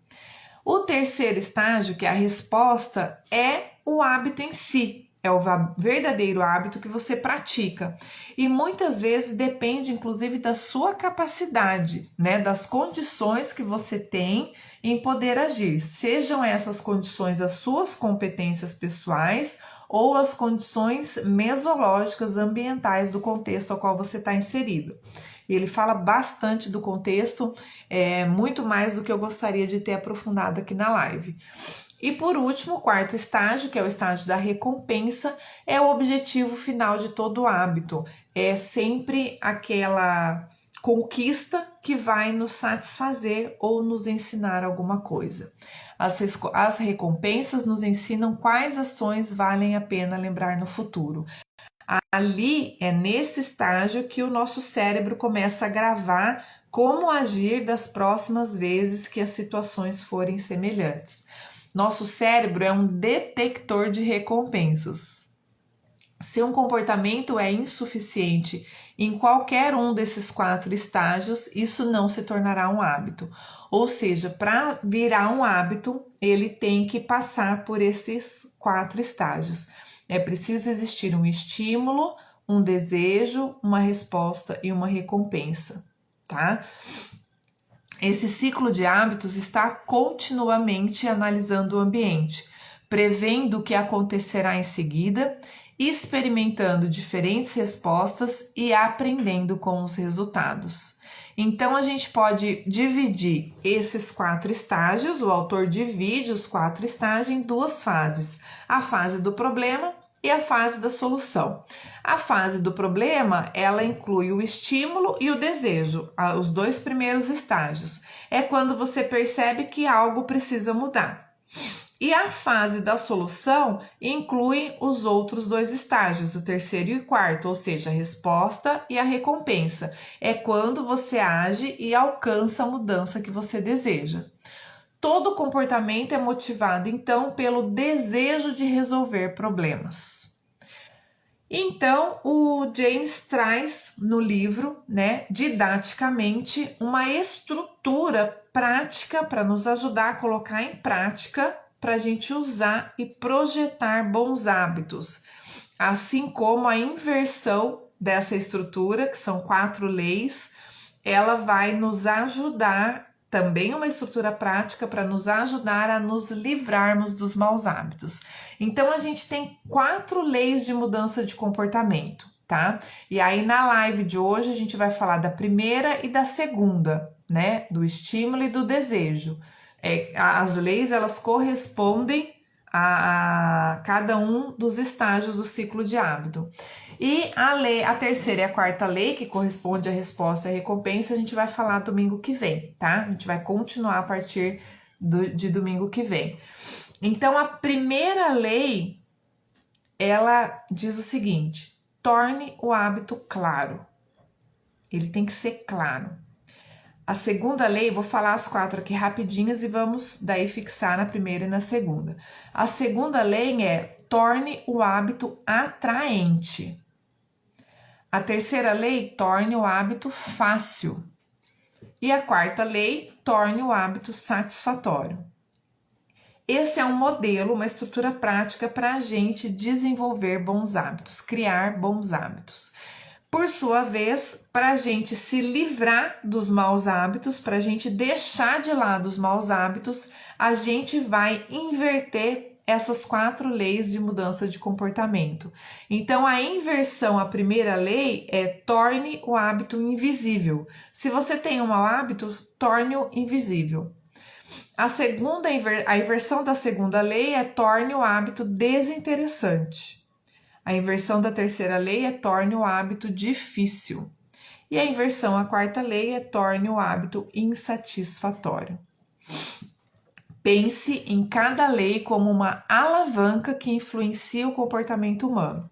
O terceiro estágio, que é a resposta, é o hábito em si. É o verdadeiro hábito que você pratica. E muitas vezes depende, inclusive, da sua capacidade, né? Das condições que você tem em poder agir. Sejam essas condições as suas competências pessoais ou as condições mesológicas ambientais do contexto ao qual você está inserido. E ele fala bastante do contexto, muito mais do que eu gostaria de ter aprofundado aqui na live. E por último, o quarto estágio, que é o estágio da recompensa, é o objetivo final de todo hábito. É sempre aquela conquista que vai nos satisfazer ou nos ensinar alguma coisa. As recompensas nos ensinam quais ações valem a pena lembrar no futuro. Ali é nesse estágio que o nosso cérebro começa a gravar como agir das próximas vezes que as situações forem semelhantes. Nosso cérebro é um detector de recompensas. Se um comportamento é insuficiente em qualquer um desses 4 estágios, isso não se tornará um hábito. Ou seja, para virar um hábito, ele tem que passar por esses 4 estágios. É preciso existir um estímulo, um desejo, uma resposta e uma recompensa, tá? Esse ciclo de hábitos está continuamente analisando o ambiente, prevendo o que acontecerá em seguida, experimentando diferentes respostas e aprendendo com os resultados. Então, a gente pode dividir esses 4 estágios, o autor divide os 4 estágios em 2 fases: a fase do problema e a fase da solução. A fase do problema, ela inclui o estímulo e o desejo, os 2 primeiros estágios. É quando você percebe que algo precisa mudar. E a fase da solução inclui os outros 2 estágios, o terceiro e o quarto, ou seja, a resposta e a recompensa. É quando você age e alcança a mudança que você deseja. Todo comportamento é motivado, então, pelo desejo de resolver problemas. Então, o James traz no livro, né, didaticamente, uma estrutura prática para nos ajudar a colocar em prática, para a gente usar e projetar bons hábitos, assim como a inversão dessa estrutura, que são 4 leis, ela vai nos ajudar, também uma estrutura prática para nos ajudar a nos livrarmos dos maus hábitos. Então, a gente tem 4 leis de mudança de comportamento, tá? E aí, na live de hoje, a gente vai falar da primeira e da segunda, né? Do estímulo e do desejo. As leis, elas correspondem a cada um dos estágios do ciclo de hábito. E a terceira e a quarta lei, que corresponde à resposta e à recompensa, a gente vai falar domingo que vem, tá? A gente vai continuar a partir de domingo que vem. Então, a primeira lei, ela diz o seguinte: torne o hábito claro. Ele tem que ser claro. A segunda lei, vou falar as 4 aqui rapidinhas e vamos daí fixar na primeira e na segunda. A segunda lei é: torne o hábito atraente. A terceira lei: torne o hábito fácil. E a quarta lei: torne o hábito satisfatório. Esse é um modelo, uma estrutura prática para a gente desenvolver bons hábitos, criar bons hábitos. Por sua vez, para a gente se livrar dos maus hábitos, para a gente deixar de lado os maus hábitos, a gente vai inverter essas 4 leis de mudança de comportamento. Então, a inversão, a primeira lei é: torne o hábito invisível. Se você tem um mau hábito, torne-o invisível. A inversão da segunda lei é: torne o hábito desinteressante. A inversão da terceira lei é: torne o hábito difícil. E a inversão, a quarta lei, é: torne o hábito insatisfatório. Pense em cada lei como uma alavanca que influencia o comportamento humano.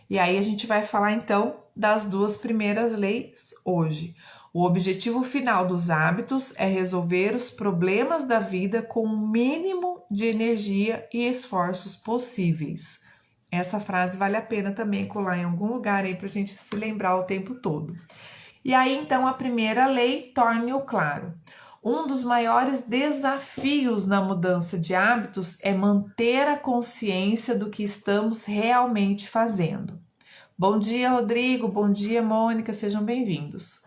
E aí a gente vai falar então das 2 primeiras leis hoje. O objetivo final dos hábitos é resolver os problemas da vida com o mínimo de energia e esforços possíveis. Essa frase vale a pena também colar em algum lugar aí para a gente se lembrar o tempo todo. E aí, então, a primeira lei: torne-o claro. Um dos maiores desafios na mudança de hábitos é manter a consciência do que estamos realmente fazendo. Bom dia, Rodrigo. Bom dia, Mônica. Sejam bem-vindos.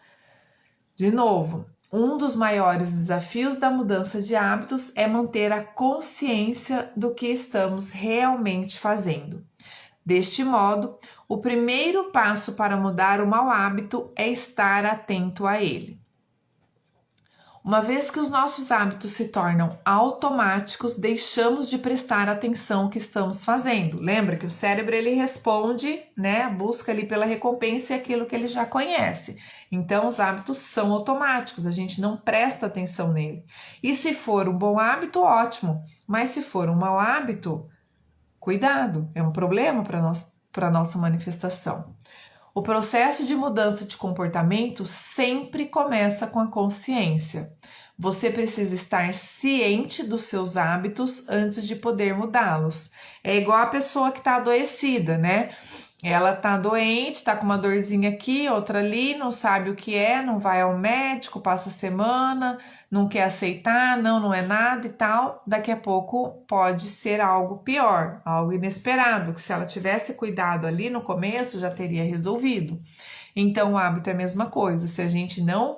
De novo, um dos maiores desafios da mudança de hábitos é manter a consciência do que estamos realmente fazendo. Deste modo, o primeiro passo para mudar o mau hábito é estar atento a ele. Uma vez que os nossos hábitos se tornam automáticos, deixamos de prestar atenção ao que estamos fazendo. Lembra que o cérebro ele responde, né? Busca ali pela recompensa e aquilo que ele já conhece. Então, os hábitos são automáticos, a gente não presta atenção nele. E se for um bom hábito, ótimo. Mas se for um mau hábito, cuidado, é um problema para a nossa manifestação. O processo de mudança de comportamento sempre começa com a consciência. Você precisa estar ciente dos seus hábitos antes de poder mudá-los. É igual a pessoa que está adoecida, né? Ela tá doente, tá com uma dorzinha aqui, outra ali, não sabe o que é, não vai ao médico, passa a semana, não quer aceitar, não é nada e tal. Daqui a pouco pode ser algo pior, algo inesperado, que se ela tivesse cuidado ali no começo já teria resolvido. Então o hábito é a mesma coisa, se a gente não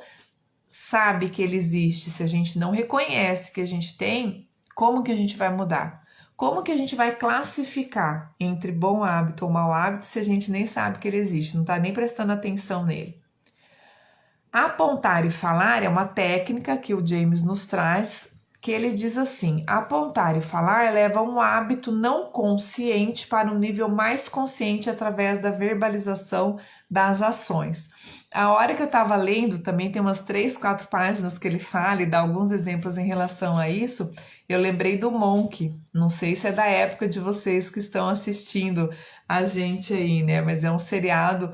sabe que ele existe, se a gente não reconhece que a gente tem, como que a gente vai mudar? Como que a gente vai classificar entre bom hábito ou mau hábito se a gente nem sabe que ele existe, não está nem prestando atenção nele? Apontar e falar é uma técnica que o James nos traz, que ele diz assim: apontar e falar leva um hábito não consciente para um nível mais consciente através da verbalização das ações. A hora que eu estava lendo, também tem umas 3, 4 páginas que ele fala e dá alguns exemplos em relação a isso. Eu lembrei do Monk, não sei se é da época de vocês que estão assistindo a gente aí, né? Mas é um seriado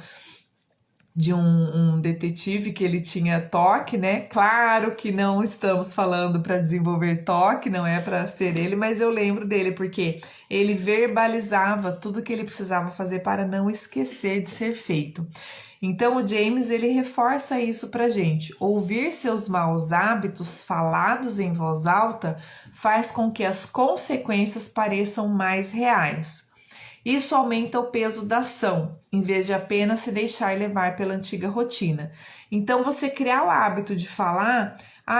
de um detetive que ele tinha toque, né? Claro que não estamos falando para desenvolver toque, não é para ser ele, mas eu lembro dele porque ele verbalizava tudo que ele precisava fazer para não esquecer de ser feito. Então o James ele reforça isso pra gente. Ouvir seus maus hábitos falados em voz alta faz com que as consequências pareçam mais reais. Isso aumenta o peso da ação, em vez de apenas se deixar levar pela antiga rotina. Então você criar o hábito de falar: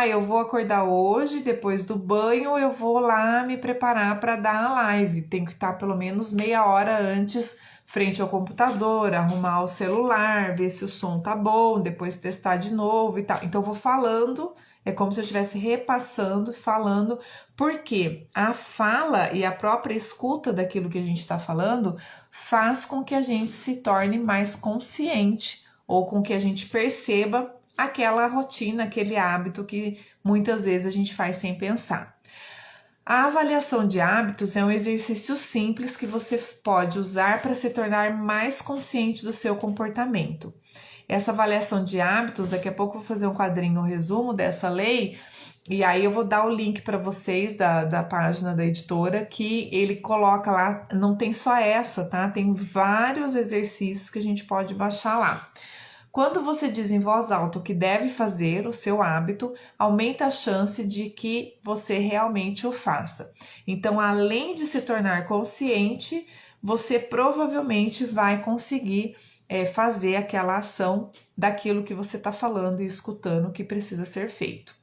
eu vou acordar hoje, depois do banho eu vou lá me preparar para dar a live. Tenho que estar pelo menos meia hora antes frente ao computador, arrumar o celular, ver se o som tá bom, depois testar de novo e tal. Então eu vou falando, é como se eu estivesse repassando, falando, porque a fala e a própria escuta daquilo que a gente está falando faz com que a gente se torne mais consciente ou com que a gente perceba aquela rotina, aquele hábito que muitas vezes a gente faz sem pensar. A avaliação de hábitos é um exercício simples que você pode usar para se tornar mais consciente do seu comportamento. Essa avaliação de hábitos, daqui a pouco eu vou fazer um quadrinho, um resumo dessa lei, e aí eu vou dar o link para vocês da página da editora, que ele coloca lá, não tem só essa, tá? Tem vários exercícios que a gente pode baixar lá. Quando você diz em voz alta o que deve fazer, o seu hábito, aumenta a chance de que você realmente o faça. Então, além de se tornar consciente, você provavelmente vai conseguir fazer aquela ação daquilo que você está falando e escutando que precisa ser feito.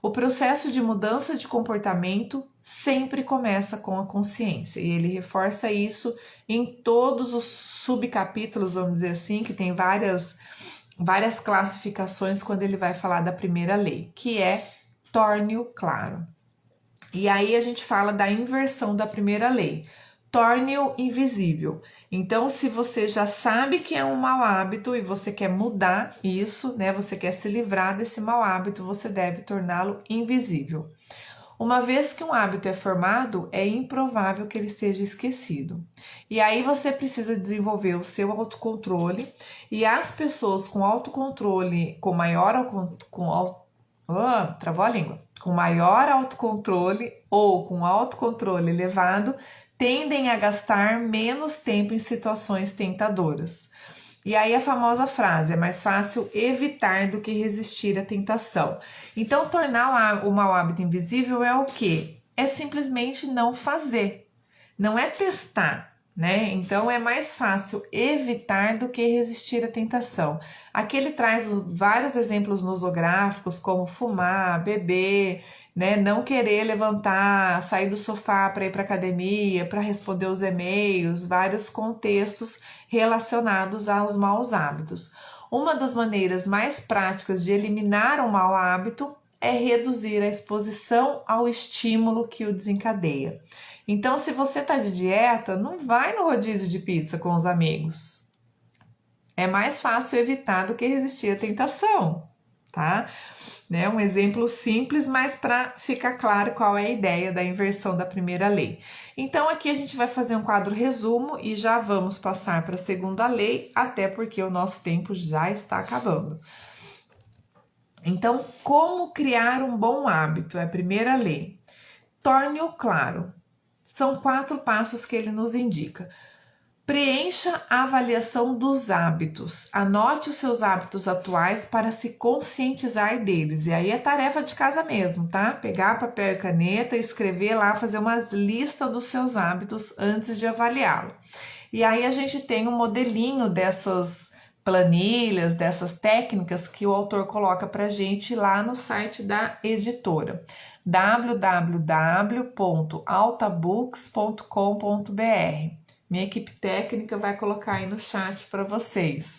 O processo de mudança de comportamento sempre começa com a consciência, e ele reforça isso em todos os subcapítulos, vamos dizer assim, que tem várias classificações quando ele vai falar da primeira lei, que é torne-o claro. E aí a gente fala da inversão da primeira lei, torne-o invisível. Então, se você já sabe que é um mau hábito e você quer mudar isso, né? Você quer se livrar desse mau hábito, você deve torná-lo invisível. Uma vez que um hábito é formado, é improvável que ele seja esquecido. E aí você precisa desenvolver o seu autocontrole, e as pessoas com autocontrole, com maior autocontrole ou com autocontrole elevado, tendem a gastar menos tempo em situações tentadoras. E aí a famosa frase, é mais fácil evitar do que resistir à tentação. Então, tornar o mau hábito invisível é o quê? É simplesmente não fazer, não é testar, né? Então, é mais fácil evitar do que resistir à tentação. Aqui ele traz vários exemplos nosográficos, como fumar, beber, né? Não querer levantar, sair do sofá para ir para academia, para responder os e-mails, vários contextos relacionados aos maus hábitos. Uma das maneiras mais práticas de eliminar um mau hábito é reduzir a exposição ao estímulo que o desencadeia. Então, se você está de dieta, não vai no rodízio de pizza com os amigos. É mais fácil evitar do que resistir à tentação, tá? Né? Um exemplo simples, mas para ficar claro qual é a ideia da inversão da primeira lei. Então, aqui a gente vai fazer um quadro resumo e já vamos passar para a segunda lei, até porque o nosso tempo já está acabando. Então, como criar um bom hábito? É a primeira lei. Torne-o claro. São 4 passos que ele nos indica. Preencha a avaliação dos hábitos. Anote os seus hábitos atuais para se conscientizar deles. E aí é tarefa de casa mesmo, tá? Pegar papel e caneta, escrever lá, fazer uma lista dos seus hábitos antes de avaliá-lo. E aí a gente tem um modelinho dessas planilhas, dessas técnicas que o autor coloca pra gente lá no site da editora, www.altabooks.com.br. Minha equipe técnica vai colocar aí no chat para vocês.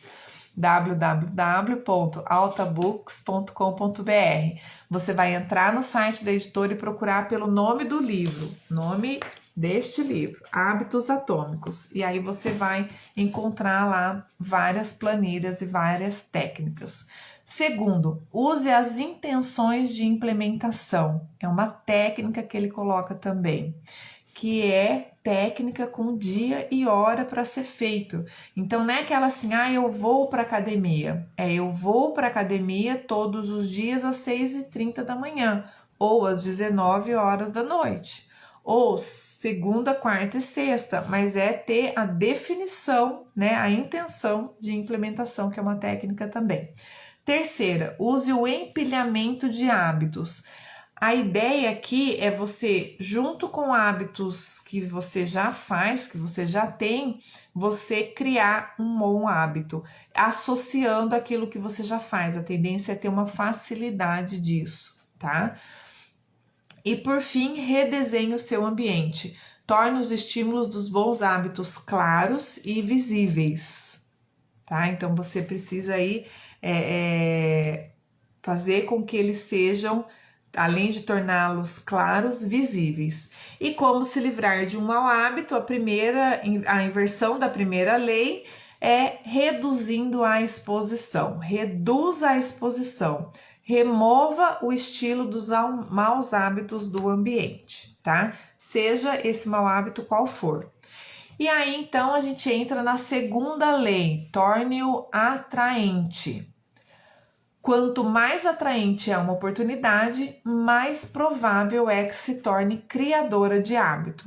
www.altabooks.com.br. Você vai entrar no site da editora e procurar pelo nome do livro, nome deste livro, Hábitos Atômicos. E aí você vai encontrar lá várias planilhas e várias técnicas. Segundo, use as intenções de implementação. É uma técnica que ele coloca também, que é técnica com dia e hora para ser feito. Então não é aquela assim, eu vou para academia. Eu vou para academia todos os dias às 6h30 da manhã ou às 19 horas da noite. Ou segunda, quarta e sexta, mas é ter a definição, né, a intenção de implementação, que é uma técnica também. Terceira, use o empilhamento de hábitos. A ideia aqui é você, junto com hábitos que você já faz, que você já tem, você criar um bom hábito, associando aquilo que você já faz. A tendência é ter uma facilidade disso, tá? E por fim, redesenhe o seu ambiente. Torne os estímulos dos bons hábitos claros e visíveis, tá? Então você precisa aí fazer com que eles sejam, além de torná-los claros, visíveis. E como se livrar de um mau hábito? A inversão da primeira lei é reduzindo a exposição. Reduza a exposição. Remova o estilo dos maus hábitos do ambiente, tá? Seja esse mau hábito qual for. E aí, então, a gente entra na segunda lei, torne-o atraente. Quanto mais atraente é uma oportunidade, mais provável é que se torne criadora de hábito.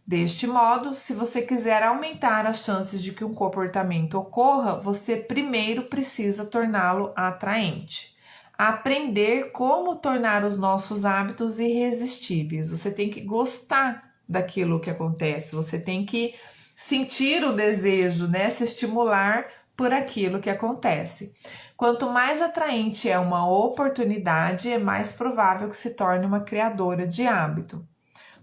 Deste modo, se você quiser aumentar as chances de que um comportamento ocorra, você primeiro precisa torná-lo atraente. Aprender como tornar os nossos hábitos irresistíveis. Você tem que gostar daquilo que acontece, você tem que sentir o desejo, né? Se estimular por aquilo que acontece. Quanto mais atraente é uma oportunidade, é mais provável que se torne uma criadora de hábito.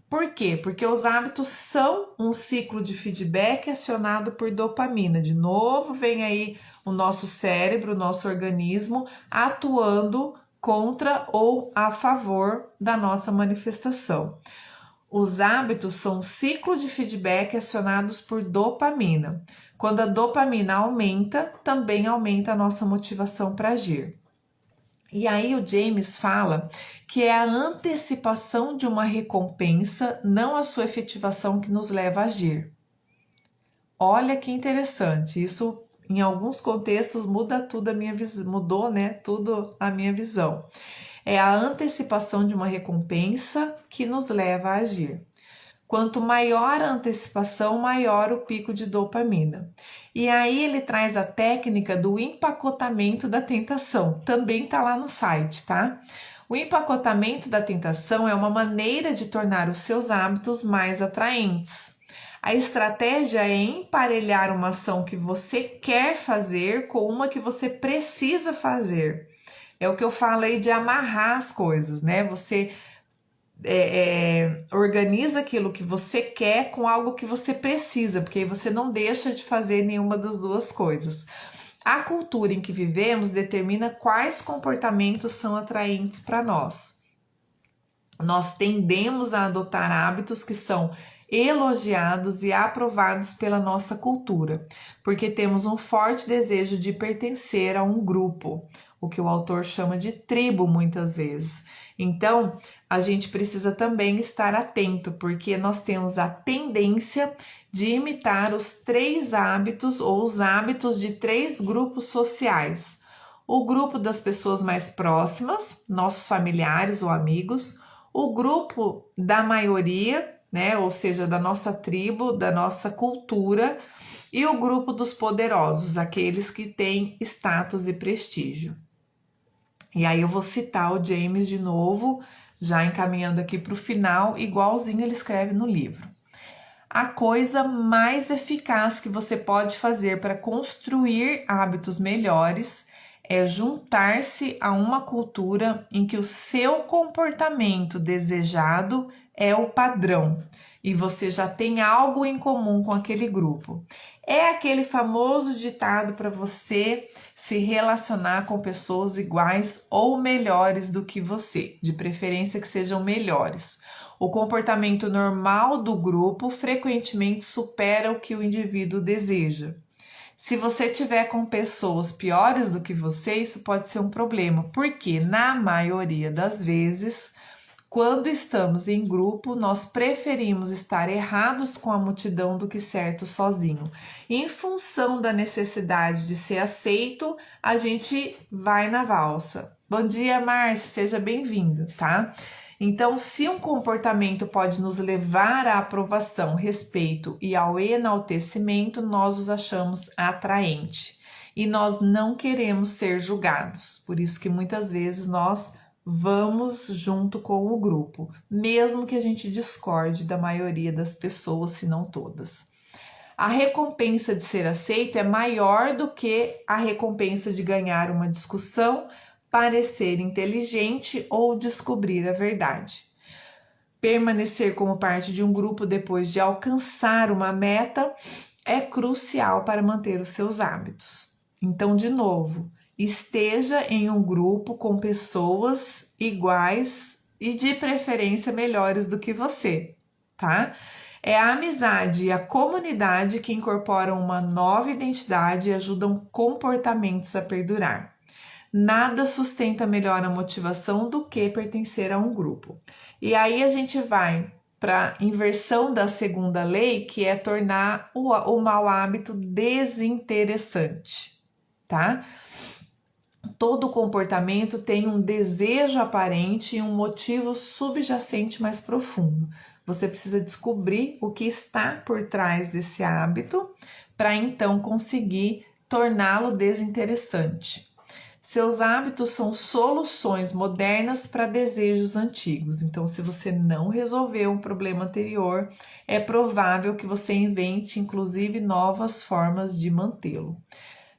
Por quê? Porque os hábitos são um ciclo de feedback acionado por dopamina. De novo, vem aí o nosso cérebro, o nosso organismo, atuando contra ou a favor da nossa manifestação. Os hábitos são um ciclo de feedback acionados por dopamina. Quando a dopamina aumenta, também aumenta a nossa motivação para agir. E aí o James fala que é a antecipação de uma recompensa, não a sua efetivação, que nos leva a agir. Olha que interessante, isso em alguns contextos muda tudo a minha visão, mudou, né, tudo a minha visão. É a antecipação de uma recompensa que nos leva a agir. Quanto maior a antecipação, maior o pico de dopamina. E aí ele traz a técnica do empacotamento da tentação. Também tá lá no site, tá? O empacotamento da tentação é uma maneira de tornar os seus hábitos mais atraentes. A estratégia é emparelhar uma ação que você quer fazer com uma que você precisa fazer. É o que eu falo aí de amarrar as coisas, né? Você organiza aquilo que você quer com algo que você precisa, porque aí você não deixa de fazer nenhuma das duas coisas. A cultura em que vivemos determina quais comportamentos são atraentes para nós. Nós tendemos a adotar hábitos que são elogiados e aprovados pela nossa cultura, porque temos um forte desejo de pertencer a um grupo, o que o autor chama de tribo muitas vezes. Então, a gente precisa também estar atento, porque nós temos a tendência de imitar os 3 hábitos ou os hábitos de 3 grupos sociais. O grupo das pessoas mais próximas, nossos familiares ou amigos, o grupo da maioria, né, ou seja, da nossa tribo, da nossa cultura, e o grupo dos poderosos, aqueles que têm status e prestígio. E aí eu vou citar o James de novo, já encaminhando aqui para o final, igualzinho ele escreve no livro. A coisa mais eficaz que você pode fazer para construir hábitos melhores é juntar-se a uma cultura em que o seu comportamento desejado é o padrão e você já tem algo em comum com aquele grupo. É aquele famoso ditado para você se relacionar com pessoas iguais ou melhores do que você, de preferência que sejam melhores. O comportamento normal do grupo frequentemente supera o que o indivíduo deseja. Se você tiver com pessoas piores do que você, isso pode ser um problema, porque na maioria das vezes, quando estamos em grupo, nós preferimos estar errados com a multidão do que certo sozinho. Em função da necessidade de ser aceito, a gente vai na valsa. Bom dia, Márcia, seja bem-vindo, tá? Então, se um comportamento pode nos levar à aprovação, respeito e ao enaltecimento, nós os achamos atraente. E nós não queremos ser julgados. Por isso que muitas vezes nós vamos junto com o grupo, mesmo que a gente discorde da maioria das pessoas, se não todas. A recompensa de ser aceito é maior do que a recompensa de ganhar uma discussão, parecer inteligente ou descobrir a verdade. Permanecer como parte de um grupo depois de alcançar uma meta é crucial para manter os seus hábitos. Então, de novo, esteja em um grupo com pessoas iguais e de preferência melhores do que você, tá? É a amizade e a comunidade que incorporam uma nova identidade e ajudam comportamentos a perdurar. Nada sustenta melhor a motivação do que pertencer a um grupo. E aí a gente vai para a inversão da segunda lei, que é tornar o mau hábito desinteressante, tá? Todo comportamento tem um desejo aparente e um motivo subjacente mais profundo. Você precisa descobrir o que está por trás desse hábito para então conseguir torná-lo desinteressante. Seus hábitos são soluções modernas para desejos antigos. Então, se você não resolveu um problema anterior, é provável que você invente, inclusive, novas formas de mantê-lo.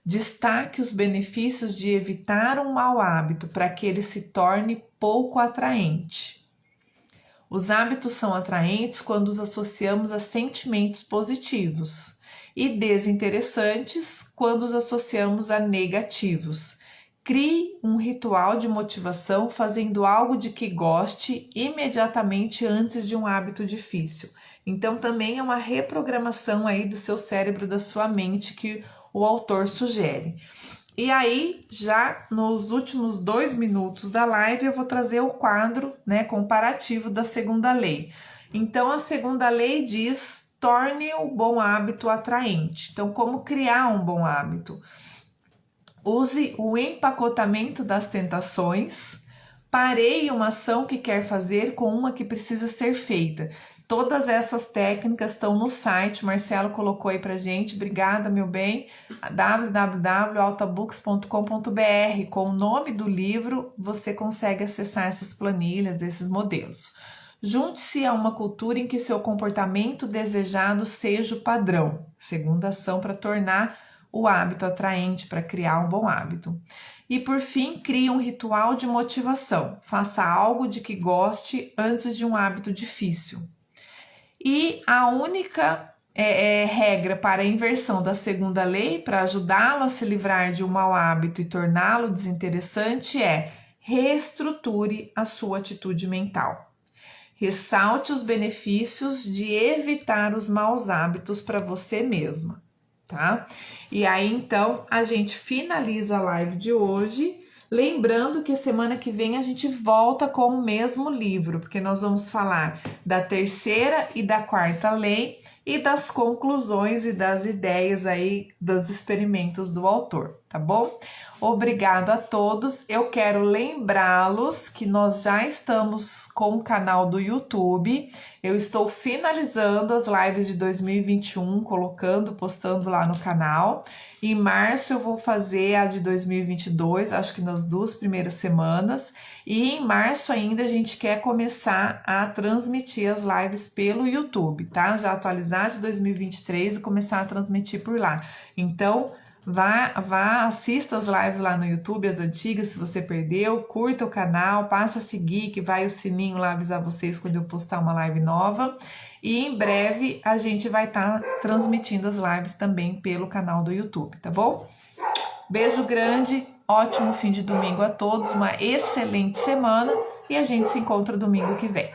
Destaque os benefícios de evitar um mau hábito para que ele se torne pouco atraente. Os hábitos são atraentes quando os associamos a sentimentos positivos e desinteressantes quando os associamos a negativos. Crie um ritual de motivação fazendo algo de que goste imediatamente antes de um hábito difícil. Então também é uma reprogramação aí do seu cérebro, da sua mente, que o autor sugere. E aí, já nos últimos 2 minutos da live, eu vou trazer o quadro, né, comparativo da segunda lei. Então, a segunda lei diz: torne o bom hábito atraente. Então, como criar um bom hábito? Use o empacotamento das tentações. Pareie uma ação que quer fazer com uma que precisa ser feita. Todas essas técnicas estão no site, o Marcelo colocou aí pra gente, obrigada, meu bem, www.altabooks.com.br. Com o nome do livro, você consegue acessar essas planilhas, esses modelos. Junte-se a uma cultura em que seu comportamento desejado seja o padrão. Segunda ação para tornar o hábito atraente, para criar um bom hábito. E por fim, crie um ritual de motivação. Faça algo de que goste antes de um hábito difícil. E a única regra para a inversão da segunda lei, para ajudá-lo a se livrar de um mau hábito e torná-lo desinteressante, é reestruture a sua atitude mental. Ressalte os benefícios de evitar os maus hábitos para você mesma, tá? E aí, então, a gente finaliza a live de hoje, lembrando que semana que vem a gente volta com o mesmo livro, porque nós vamos falar da terceira e da quarta lei e das conclusões e das ideias aí dos experimentos do autor, tá bom? Obrigado a todos. Eu quero lembrá-los que nós já estamos com o canal do YouTube. Eu estou finalizando as lives de 2021, postando lá no canal. Em março eu vou fazer a de 2022, acho que nas 2 primeiras semanas. E em março ainda a gente quer começar a transmitir as lives pelo YouTube, tá? Já atualizar de 2023 e começar a transmitir por lá. Então, vá, assista as lives lá no YouTube, as antigas, se você perdeu, curta o canal, passa a seguir, que vai o sininho lá avisar vocês quando eu postar uma live nova. E em breve a gente vai estar transmitindo as lives também pelo canal do YouTube, tá bom? Beijo grande, ótimo fim de domingo a todos, uma excelente semana e a gente se encontra domingo que vem.